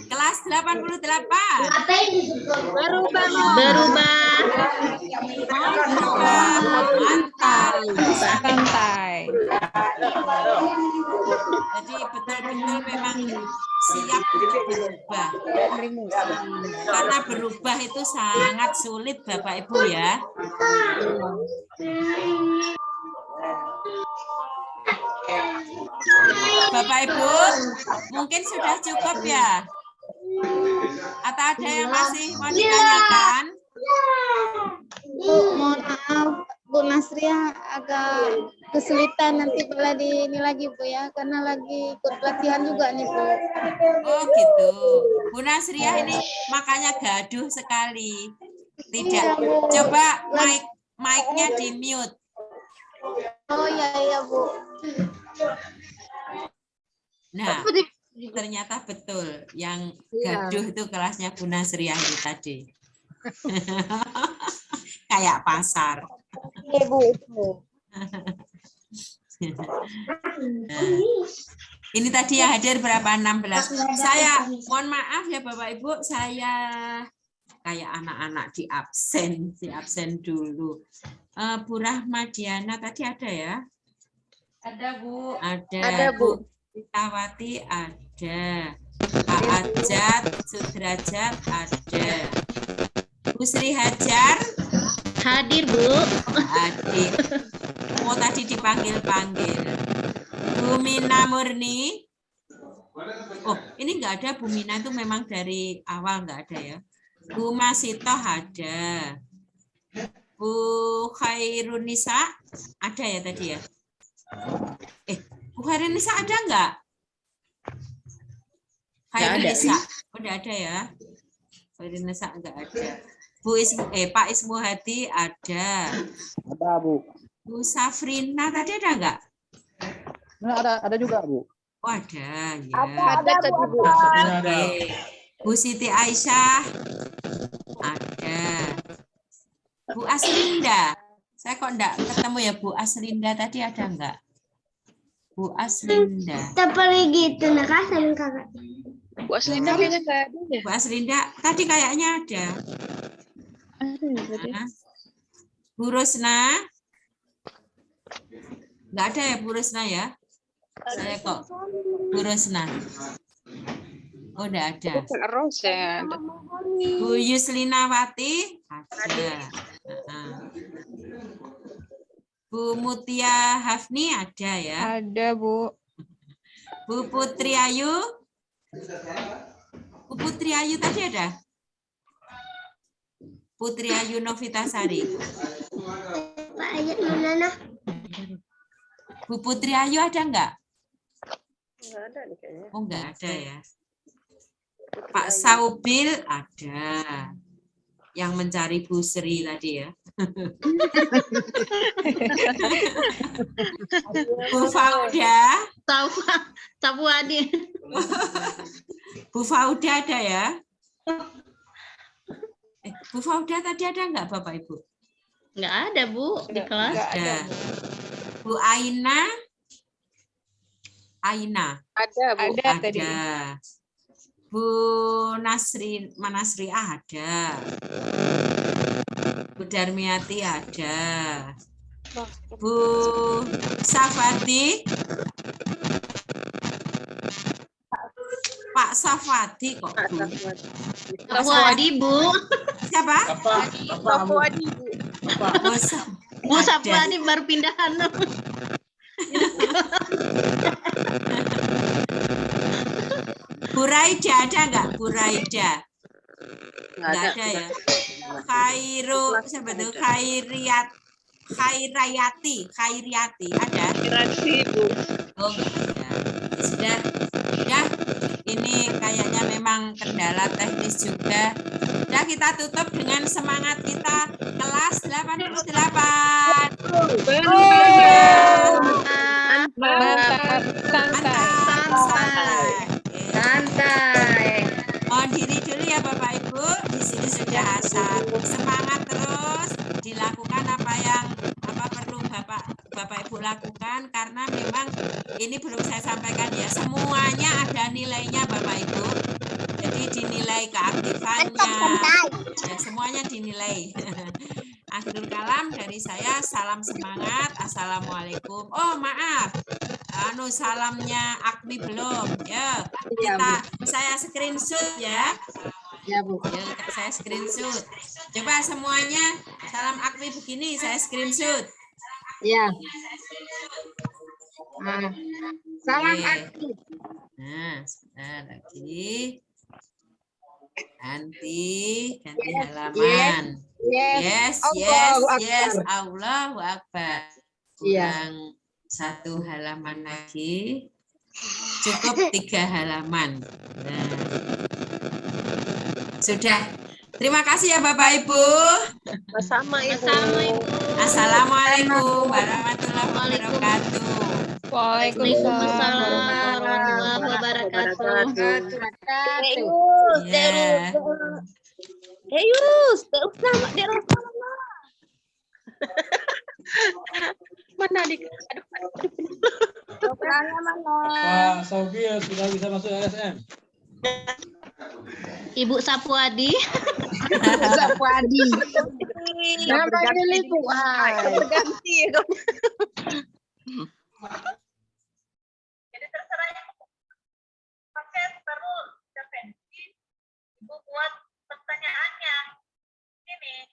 Kelas 88. Berubah. Mantap. Santai. Jadi betul-betul memang siap untuk berubah. Karena berubah itu sangat sulit Bapak Ibu ya. Bapak Ibu, mungkin sudah cukup ya? Atau ada yang masih mau ditanyakan? Bu, mohon maaf, Bu Nasria agak kesulitan nanti bila di ini lagi Bu ya, karena lagi ikut pelatihan juga nih Bu. Oh gitu. Bu Nasria ini makanya gaduh sekali. Tidak. Coba mic-nya di mute. Oh iya Bu. Nah, ternyata betul yang gaduh itu kelasnya Bu Nasria itu tadi. Kayak pasar. Iya Bu itu. Nah, ini tadi yang hadir berapa? 16. Saya mohon maaf ya Bapak Ibu, saya kayak anak-anak di absen dulu. Bu Rahmadiana tadi ada ya? Ada Bu. Ada Bu Tawati ada. Pak Ajat, Sudrajat ada. Bu Sri Hajar hadir Bu. Hadir. Oh tadi dipanggil-panggil. Bu Mina Murni. Oh ini enggak ada Bu Mina, itu memang dari awal enggak ada ya. Bu Masitoh ada. Bu Khairunisa ada ya tadi ya. Bu Khairunisa ada enggak? Khairunisa udah ada ya. Khairunisa enggak ada. Pak Ismu Hadi ada. Ada Bu. Bu Safrina tadi ada enggak? Nah, ada juga Bu. Oh ada ya. Ada tadi Bu. Oke. Bu Siti Aisyah ada. Bu Aslinda. Saya kok enggak ketemu ya Bu Aslinda tadi ada enggak? Bu Aslinda. Seperti gitu nah sama kakak. Bu Aslinda kayaknya enggak ada ya. Bu Aslinda tadi kayaknya ada. Nah, Bu Rosna. Enggak ada ya Bu Rosna ya? Saya kok Bu Rosna. Oh, enggak ada. Bu Yuslinawati ada. Bu Mutia Hafni ada ya? Ada Bu. Bu Putri Ayu? Bu Putri Ayu tadi ada? Putri Ayu Novitasari. Bu Putri Ayu ada enggak? Enggak ada nih kayaknya. Oh, enggak ada ya. Pak Saubil ada. Yang mencari Bu Sri tadi ya. Bu Fauda. Tabu Adi. Bu Fauda ada ya? Bu Fauda tadi ada enggak Bapak Ibu? Enggak ada Bu di kelas. Ada. Bu Aina. Ada Bu. Ada tadi. Bu Manasri ada. Bu Darmiati ada. Bu Safati. Pak Safati kok Bu. Pak Wadi Bu. Siapa? Pak Wadi Bu. Bu Safati baru pindahan. Bu Raida ada enggak? Bu Raida. Enggak ada ya. Siapa tuh? Khairiyati ada? Khairiyati Bu. Oh enggak ada. Sudah. Ini memang kendala teknis juga. Nah, kita tutup dengan semangat kita kelas 88. Santai. Mohon diri dulu ya Bapak Ibu. Di sini sudah asal. Semangat terus dilakukan apa yang perlu Bapak Ibu lakukan, karena memang ini belum saya sampaikan ya, semuanya ada nilainya Bapak Ibu. Jadi dinilai keaktifannya, ya, semuanya dinilai. Akhirul kalam dari saya, salam semangat, assalamualaikum. Oh maaf, salamnya Akmi belum, ya. Saya screenshot ya. Ya Bu. Ya, saya screenshot. Coba semuanya salam Akmi begini, saya screenshot. Ya. Nah, salam Akmi. Nah, sebentar lagi. Ganti halaman. Yes. Allahu Akbar. Kurang 1 halaman lagi. Cukup 3 halaman. Nah. Sudah. Terima kasih ya Bapak Ibu. Sama Ibu. Assalamualaikum warahmatullahi wabarakatuh. Waalaikumsalam warahmatullahi wabarakatuh. Mana adik? Pak Sogi sudah bisa masuk LSM. Ibu Sapuadi. Sapuadi. Nama pilih Bu. Berganti. Jadi terserah yang pakai terus intervensi, Ibu buat pertanyaannya. Ini.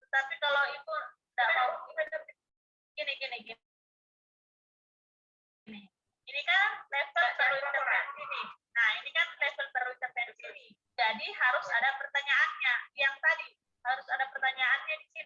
Tetapi kalau Ibu tidak mau, gini. Ini kan level baru intervensi nih. Nah, ini kan level baru intervensi nih. Jadi harus ada pertanyaannya. Yang tadi harus ada pertanyaannya di